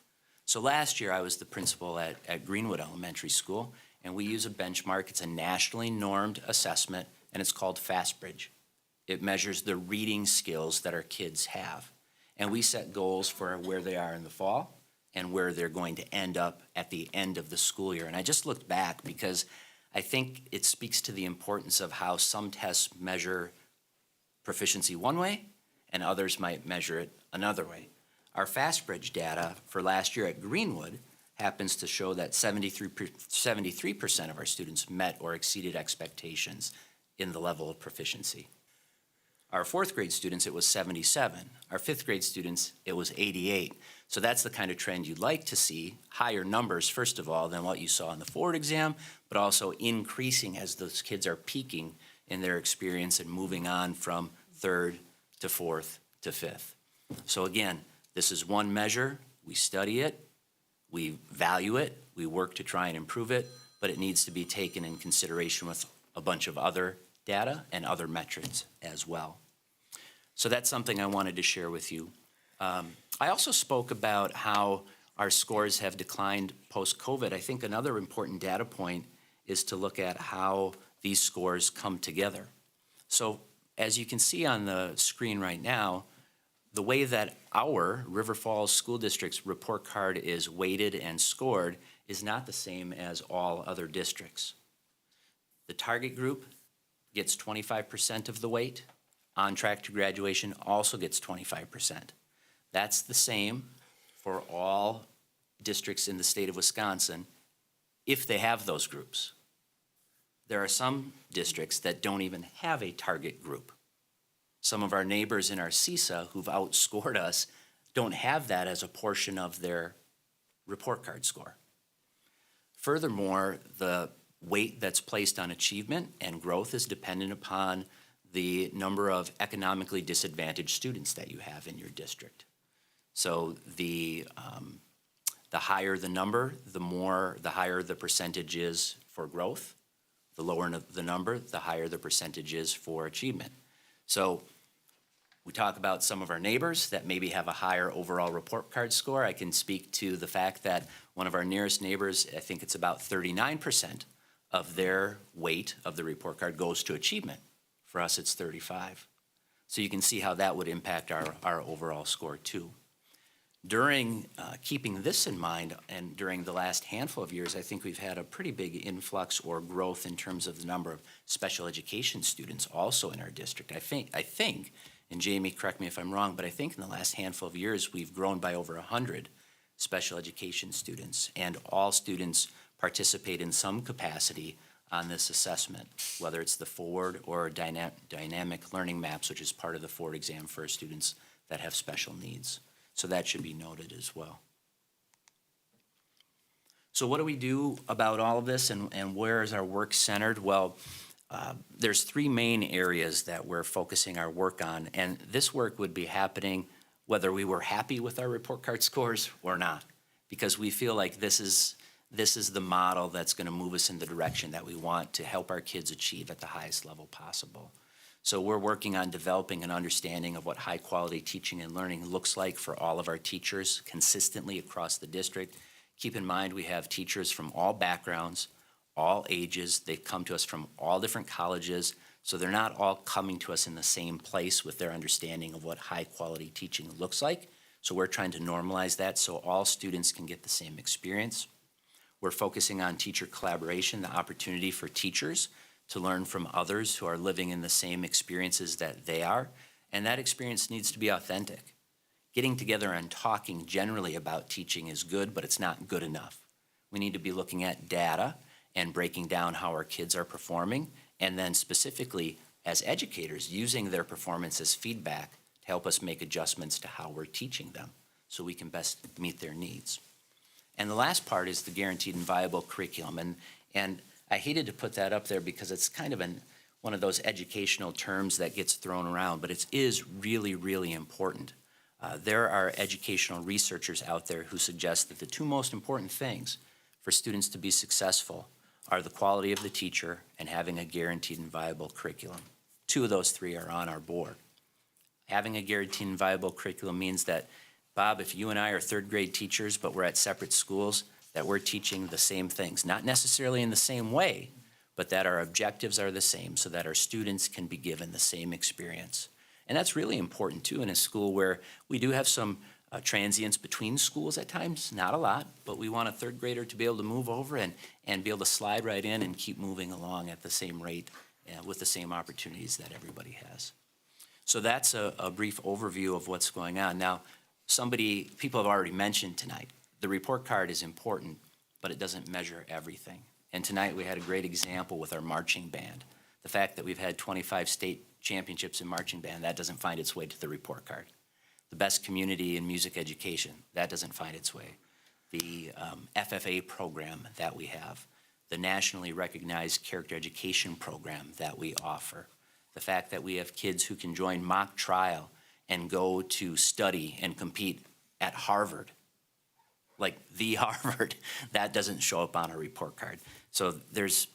So last year I was the principal at Greenwood Elementary School, and we use a benchmark. It's a nationally normed assessment, and it's called FastBridge. It measures the reading skills that our kids have. And we set goals for where they are in the fall and where they're going to end up at the end of the school year. And I just looked back because I think it speaks to the importance of how some tests measure proficiency one way and others might measure it another way. Our FastBridge data for last year at Greenwood happens to show that 73% of our students met or exceeded expectations in the level of proficiency. Our 4th grade students, it was 77. Our 5th grade students, it was 88. So that's the kind of trend you'd like to see, higher numbers, first of all, than what you saw in the Ford exam, but also increasing as those kids are peaking in their experience and moving on from 3rd to 4th to 5th. So again, this is one measure. We study it, we value it, we work to try and improve it, but it needs to be taken in consideration with a bunch of other data and other metrics as well. So that's something I wanted to share with you. I also spoke about how our scores have declined post-COVID. I think another important data point is to look at how these scores come together. So as you can see on the screen right now, the way that our River Falls School District's report card is weighted and scored is not the same as all other districts. The target group gets 25% of the weight. On track to graduation also gets 25%. That's the same for all districts in the state of Wisconsin if they have those groups. There are some districts that don't even have a target group. Some of our neighbors in our CISA who've outscored us don't have that as a portion of their report card score. Furthermore, the weight that's placed on achievement and growth is dependent upon the number of economically disadvantaged students that you have in your district. So the higher the number, the higher the percentage is for growth. The lower the number, the higher the percentage is for achievement. So we talk about some of our neighbors that maybe have a higher overall report card score. I can speak to the fact that one of our nearest neighbors, I think it's about 39% of their weight of the report card goes to achievement For us, it's 35. So you can see how that would impact our overall score too. During keeping this in mind, and during the last handful of years, I think we've had a pretty big influx or growth in terms of the number of special education students also in our district. I think, and Jamie, correct me if I'm wrong, but I think in the last handful of years, we've grown by over 100 special education students, and all students participate in some capacity on this assessment, whether it's the Forward or dynamic learning maps, which is part of the Forward exam for students that have special needs. So that should be noted as well. So what do we do about all of this, and where is our work centered? Well, there's three main areas that we're focusing our work on, and this work would be happening whether we were happy with our report card scores or not, because we feel like this is the model that's going to move us in the direction that we want to help our kids achieve at the highest level possible. So we're working on developing an understanding of what high quality teaching and learning looks like for all of our teachers consistently across the district. Keep in mind, we have teachers from all backgrounds, all ages. They come to us from all different colleges, so they're not all coming to us in the same place with their understanding of what high quality teaching looks like. So we're trying to normalize that so all students can get the same experience. We're focusing on teacher collaboration, the opportunity for teachers to learn from others who are living in the same experiences that they are, and that experience needs to be authentic. Getting together and talking generally about teaching is good, but it's not good enough. We need to be looking at data and breaking down how our kids are performing, and then specifically as educators, using their performance as feedback to help us make adjustments to how we're teaching them so we can best meet their needs. And the last part is the guaranteed and viable curriculum, and I hated to put that up there because it's kind of one of those educational terms that gets thrown around, but it is really, really important. There are educational researchers out there who suggest that the two most important things for students to be successful are the quality of the teacher and having a guaranteed and viable curriculum. Two of those three are on our board. Having a guaranteed and viable curriculum means that, Bob, if you and I are third grade teachers, but we're at separate schools, that we're teaching the same things, not necessarily in the same way, but that our objectives are the same so that our students can be given the same experience. And that's really important too in a school where we do have some transients between schools at times, not a lot, but we want a third grader to be able to move over and be able to slide right in and keep moving along at the same rate with the same opportunities that everybody has. So that's a brief overview of what's going on. Now, people have already mentioned tonight, the report card is important, but it doesn't measure everything. And tonight we had a great example with our marching band. The fact that we've had 25 state championships in marching band, that doesn't find its way to the report card. The best community in music education, that doesn't find its way. The FFA program that we have, the nationally recognized character education program that we offer, the fact that we have kids who can join mock trial and go to study and compete at Harvard, like the Harvard, that doesn't show up on a report card. So there's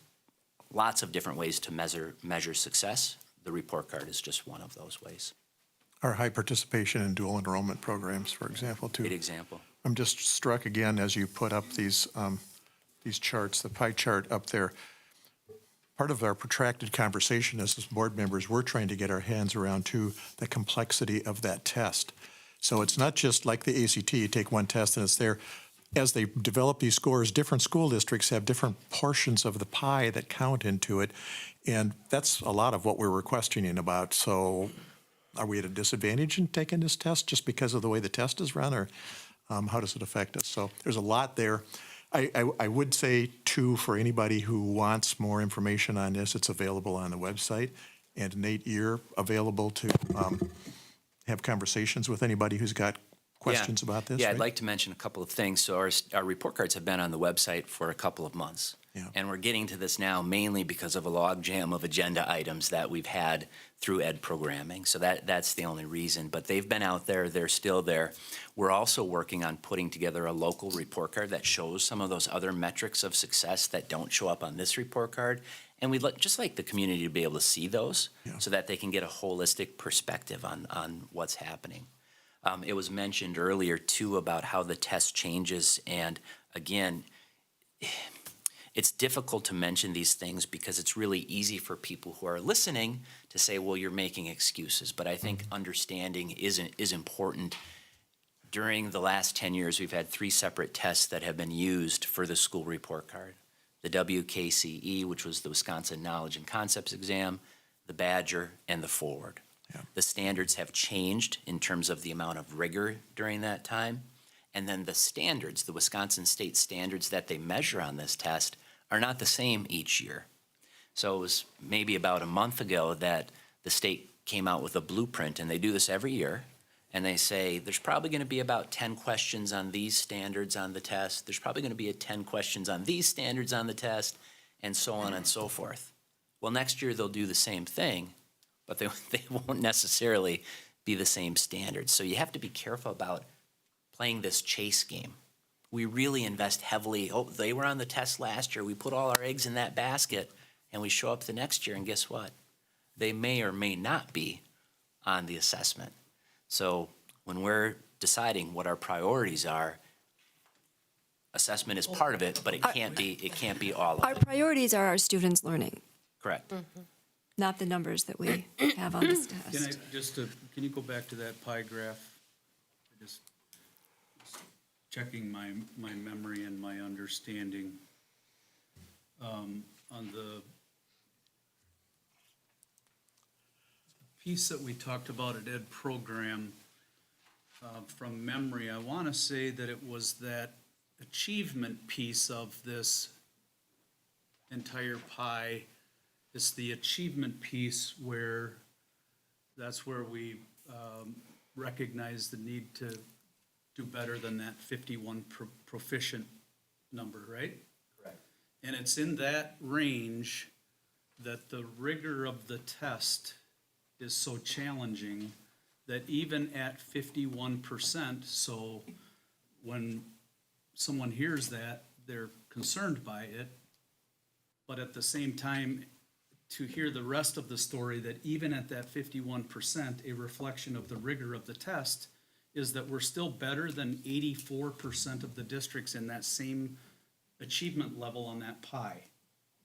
lots of different ways to measure success. The report card is just one of those ways. Our high participation in dual enrollment programs, for example, too. Great example. I'm just struck again as you put up these charts, the pie chart up there. Part of our protracted conversation as board members, we're trying to get our hands around too the complexity of that test. So it's not just like the ACT, you take one test and it's there. As they develop these scores, different school districts have different portions of the pie that count into it. And that's a lot of what we were questioning about. So are we at a disadvantage in taking this test just because of the way the test is run, or how does it affect us? So there's a lot there. I would say, too, for anybody who wants more information on this, it's available on the website. And Nate, you're available to have conversations with anybody who's got questions about this? Yeah, right? I'd like to mention a couple of things. So our report cards have been on the website for a couple of months. Yeah. And we're getting to this now mainly because of a logjam of agenda items that we've had through ed programming. So that's the only reason. But they've been out there. They're still there. We're also working on putting together a local report card that shows some of those other metrics of success that don't show up on this report card. And we'd just like the community to be able to see those so that they can get a holistic perspective on what's happening. It was mentioned earlier, too, about how the test changes. And again, It's difficult to mention these things because it's really easy for people who are listening to say, well, you're making excuses. But I think understanding is important. During the last 10 years, we've had 3 separate tests that have been used for the school report card. The WKCE, which was the Wisconsin Knowledge and Concepts Exam, the Badger, and the Forward. The standards have changed in terms of the amount of rigor during that time. And then the standards, the Wisconsin state standards that they measure on this test are not the same each year. So it was maybe about a month ago that the state came out with a blueprint, and they do this every year. And they say, there's probably going to be about 10 questions on these standards on the test. There's probably going to be 10 questions on these standards on the test, and so on and so forth. Well, next year they'll do the same thing, but they won't necessarily be the same standards. So you have to be careful about playing this chase game. We really invest heavily. Oh, they were on the test last year. We put all our eggs in that basket, and we show up the next year, and guess what? They may or may not be on the assessment. So when we're deciding what our priorities are, assessment is part of it, but it can't be all of Our it. priorities are our students learning, Correct. not the numbers that we have on this test. Can you go back to that pie graph? Just checking my memory and my understanding. On the piece that we talked about at Ed Program, from memory, I want to say that it was that achievement piece of this entire pie. It's the achievement piece where that's where we recognize the need to do better than that 51 proficient number, right? Correct. And it's in that range that the rigor of the test is so challenging that even at 51%, so when someone hears that, they're concerned by it, but at the same time, to hear the rest of the story, that even at that 51%, a reflection of the rigor of the test is that we're still better than 84% of the districts in that same achievement level on that pie.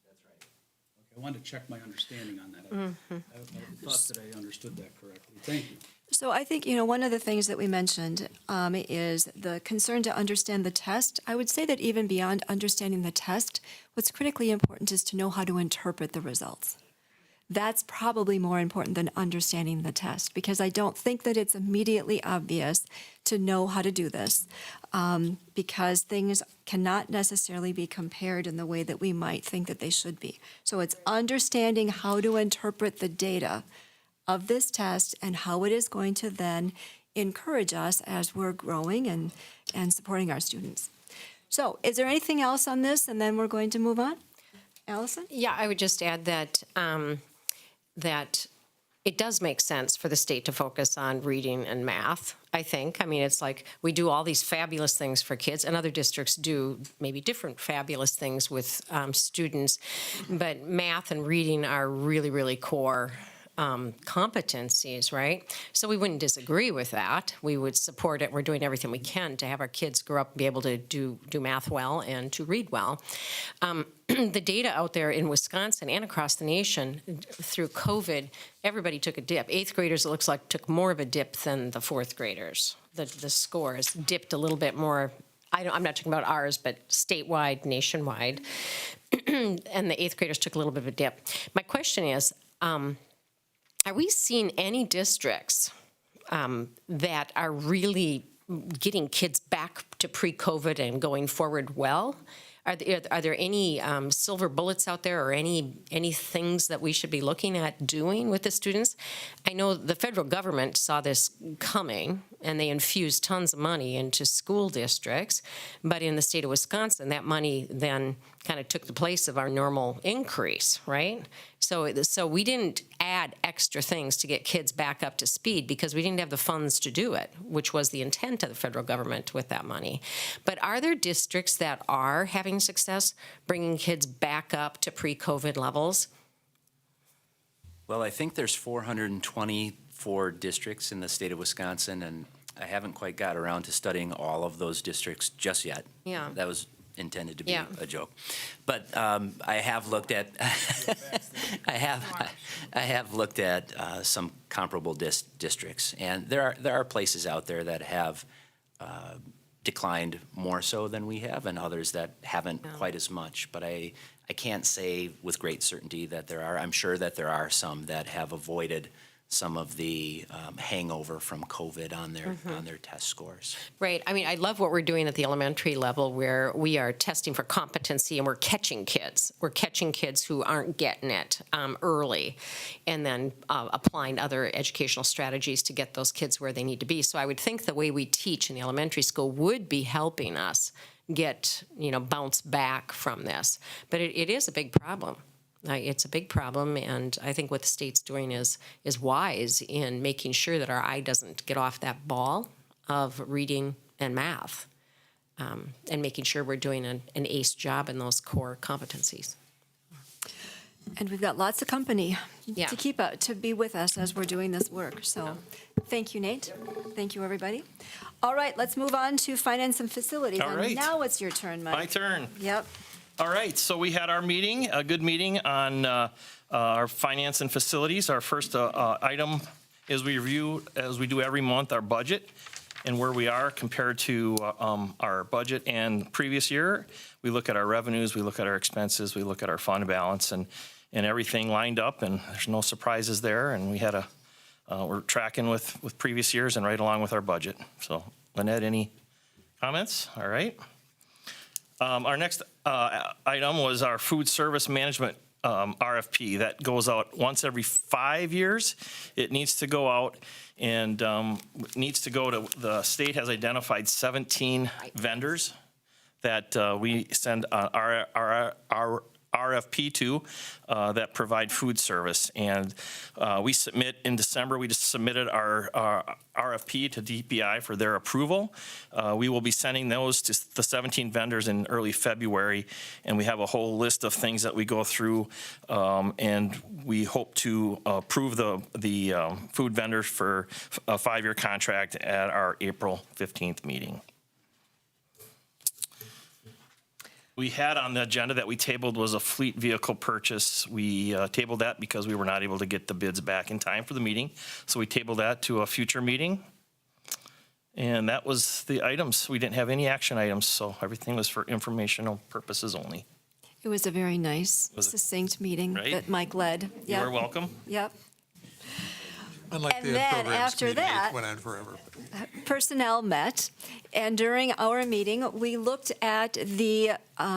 That's right. Okay, I wanted to check my understanding on that. I thought that I understood that correctly. Thank you. So I think, one of the things that we mentioned is the concern to understand the test. I would say that even beyond understanding the test, what's critically important is to know how to interpret the results. That's probably more important than understanding the test, because I don't think that it's immediately obvious to know how to do this, because things cannot necessarily be compared in the way that we might think that they should be. So it's understanding how to interpret the data of this test and how it is going to then encourage us as we're growing and supporting our students. So is there anything else on this? And then we're going to move on. Allison? Yeah, I would just add that that it does make sense for the state to focus on reading and math, I think. I mean, it's like we do all these fabulous things for kids, and other districts do maybe different fabulous things with students, but math and reading are really, really core competencies, right? So we wouldn't disagree with that. We would support it. We're doing everything we can to have our kids grow up and be able to do math well and to read well. The data out there in Wisconsin and across the nation through COVID, everybody took a dip. 8th graders, it looks like, took more of a dip than the 4th graders. The scores dipped a little bit more. I'm not talking about ours, but statewide, nationwide. And the 8th graders took a little bit of a dip. My question is, are we seeing any districts that are really getting kids back to pre-COVID and going forward well? Are there any silver bullets out there, or any things that we should be looking at doing with the students? I know the federal government saw this coming, and they infused tons of money into school districts, but in the state of Wisconsin, that money then kind of took the place of our normal increase, right? So we didn't add extra things to get kids back up to speed because we didn't have the funds to do it, which was the intent of the federal government with that money. But are there districts that are having success bringing kids back up to pre-COVID levels? Well, I think there's 424 districts in the state of Wisconsin, and I haven't quite got around to studying all of those districts just yet. Yeah. That was intended to be Yeah. a joke. But I have looked at I have looked at some comparable districts, and there are places out there that have declined more so than we have, and others that haven't quite as much. But I can't say with great certainty that there are. I'm sure that there are some that have avoided some of the hangover from COVID on their test scores. Right. I mean, I love what we're doing at the elementary level where we are testing for competency and we're catching kids. We're catching kids who aren't getting it early and then applying other educational strategies to get those kids where they need to be. So I would think the way we teach in the elementary school would be helping us get, bounce back from this. But it is a big problem. It's a big problem, and I think what the state's doing is wise in making sure that our eye doesn't get off that ball of reading and math, and making sure we're doing an ace job in those core competencies. And we've got lots of company Yeah. to be with us as we're doing this work. So thank you, Nate. Thank you, everybody. All right, let's move on to finance and facilities. All And right. now it's your turn, Mike. My turn. Yep. All right, so we had our meeting, a good meeting on our finance and facilities. Our first item is we review, as we do every month, our budget and where we are compared to our budget and previous year. We look at our revenues, we look at our expenses, we look at our fund balance, and everything lined up, and there's no surprises there. And we had we're tracking with previous years and right along with our budget. So, Lynette, any comments? All right. Our next item was our food service management RFP. That goes out once every 5 years. It needs to go out and needs to go to, the state has identified 17 vendors that we send our RFP to that provide food service. And we submit in December, we just submitted our RFP to DPI for their approval. We will be sending those to the 17 vendors in early February, and we have a whole list of things that we go through, and we hope to approve the food vendors for a 5-year contract at our April 15th meeting. We had on the agenda that we tabled was a fleet vehicle purchase. We tabled that because we were not able to get the bids back in time for the meeting. So we tabled that to a future meeting. And that was the items. We didn't have any action items, so everything was for informational purposes only. It was a very nice, Was it- succinct meeting Right? that Mike led. You Yep. are welcome. Yep. Unlike And the then programs after committee, that- it went on forever. Personnel met, and during our meeting, we looked at the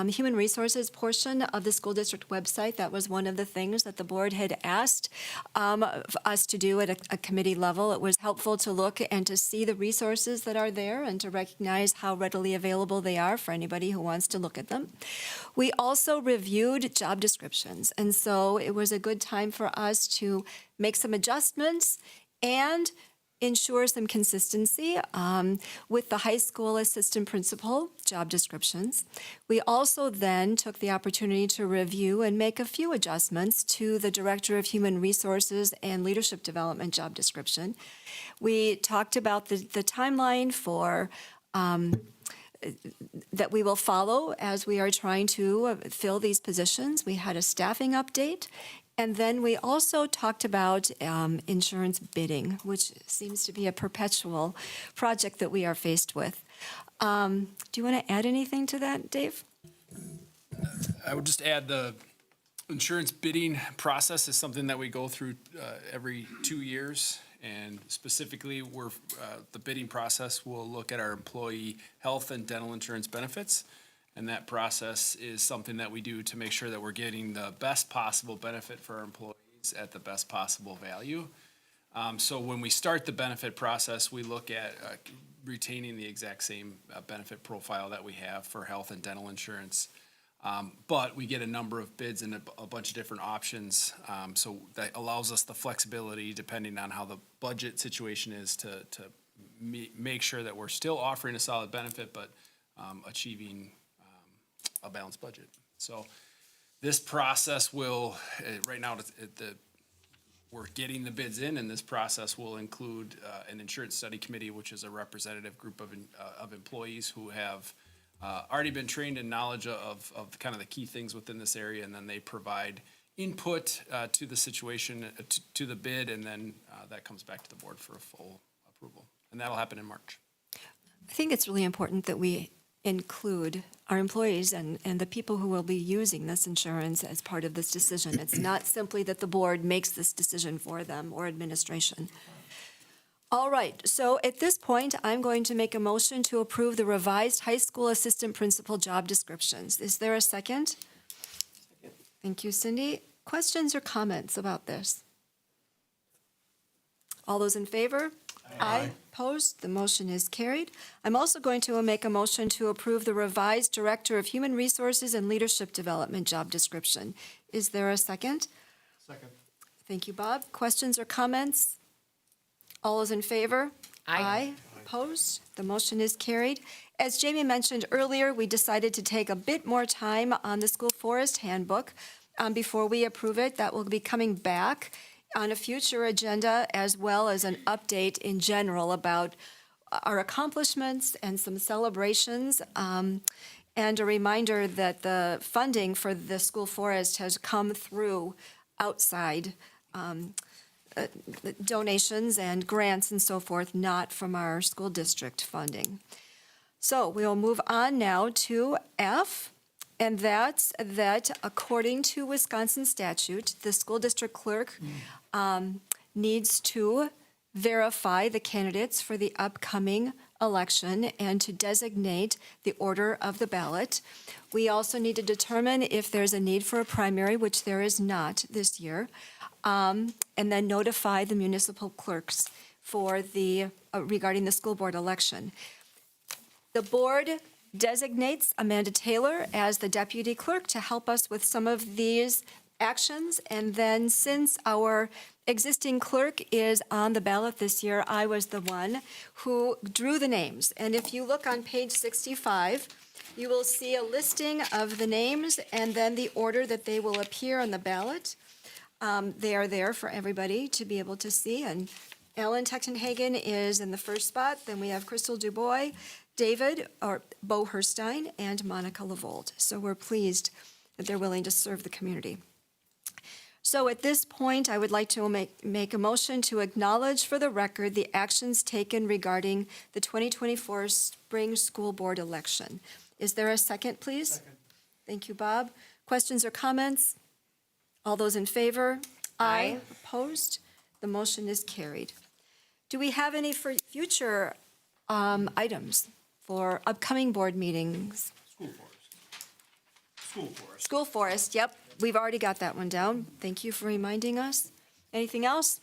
human resources portion of the school district website. That was one of the things that the board had asked us to do at a committee level. It was helpful to look and to see the resources that are there and to recognize how readily available they are for anybody who wants to look at them. We also reviewed job descriptions, and so it was a good time for us to make some adjustments and ensure some consistency with the high school assistant principal job descriptions. We also then took the opportunity to review and make a few adjustments to the Director of Human Resources and Leadership Development job description. We talked about the timeline for that we will follow as we are trying to fill these positions. We had a staffing update. And then we also talked about insurance bidding, which seems to be a perpetual project that we are faced with. Do you want to add anything to that, Dave? I would just add the insurance bidding process is something that we go through every 2 years. And specifically, the bidding process will look at our employee health and dental insurance benefits. And that process is something that we do to make sure that we're getting the best possible benefit for our employees at the best possible value. So when we start the benefit process, we look at retaining the exact same benefit profile that we have for health and dental insurance. But we get a number of bids and a bunch of different options. So that allows us the flexibility, depending on how the budget situation is, to make sure that we're still offering a solid benefit, but achieving a balanced budget. So this process will, right now, we're getting the bids in, and this process will include an insurance study committee, which is a representative group of employees who have already been trained in knowledge of kind of the key things within this area, and then they provide input to the situation, to the bid, and then that comes back to the board for a full approval. And that'll happen in March. I think it's really important that we include our employees and the people who will be using this insurance as part of this decision. It's not simply that the board makes this decision for them or administration. All right, so at this point, I'm going to make a motion to approve the revised high school assistant principal job descriptions. Is there a second? Thank you, Cindy. Questions or comments about this? All those in favor? Aye. Opposed? The motion is carried. I'm also going to make a motion to approve the revised Director of Human Resources and Leadership Development job description. Is there a second? Second. Thank you, Bob. Questions or comments? All those in favor? Aye. Opposed? The motion is carried. As Jamie mentioned earlier, we decided to take a bit more time on the School Forest Handbook before we approve it. That will be coming back on a future agenda, as well as an update in general about our accomplishments and some celebrations, and a reminder that the funding for the school forest has come through outside donations and grants and so forth, not from our school district funding. So we'll move on now to F. And that's that according to Wisconsin statute, the school district clerk needs to verify the candidates for the upcoming election and to designate the order of the ballot. We also need to determine if there's a need for a primary, which there is not this year, and then notify the municipal clerks for the regarding the school board election. The board designates Amanda Taylor as the deputy clerk to help us with some of these actions. And then since our existing clerk is on the ballot this year, I was the one who drew the names. And if you look on page 65, you will see a listing of the names and then the order that they will appear on the ballot. They are there for everybody to be able to see. And Ellen Techtenhagen is in the first spot. Then we have Crystal Dubois, David, or Bo Herstein, and Monica Lavold. So we're pleased that they're willing to serve the community. So at this point, I would like to make a motion to acknowledge for the record the actions taken regarding the 2024 spring school board election. Is there a second, please? Second. Thank you, Bob. Questions or comments? All those in favor? Aye. Opposed? The motion is carried. Do we have any for future items for upcoming board meetings? School forest, yep. We've already got that one down. Thank you for reminding us. Anything else?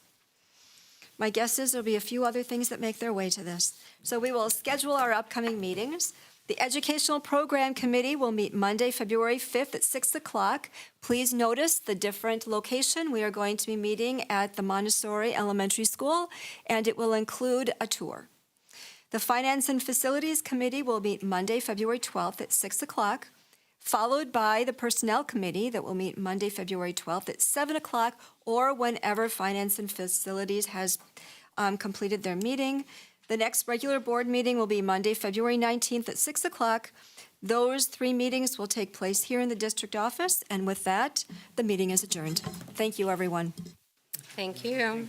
My guess is there'll be a few other things that make their way to this. So we will schedule our upcoming meetings. The Educational Program Committee will meet Monday, February 5th at 6 o'clock. Please notice the different location. We are going to be meeting at the Montessori Elementary School, and it will include a tour. The Finance and Facilities Committee will meet Monday, February 12th at 6 o'clock, followed by the Personnel Committee that will meet Monday, February 12th at 7 o'clock, or whenever Finance and Facilities has completed their meeting. The next regular board meeting will be Monday, February 19th at 6 o'clock. Those 3 meetings will take place here in the district office, and with that, the meeting is adjourned. Thank you, everyone. Thank you.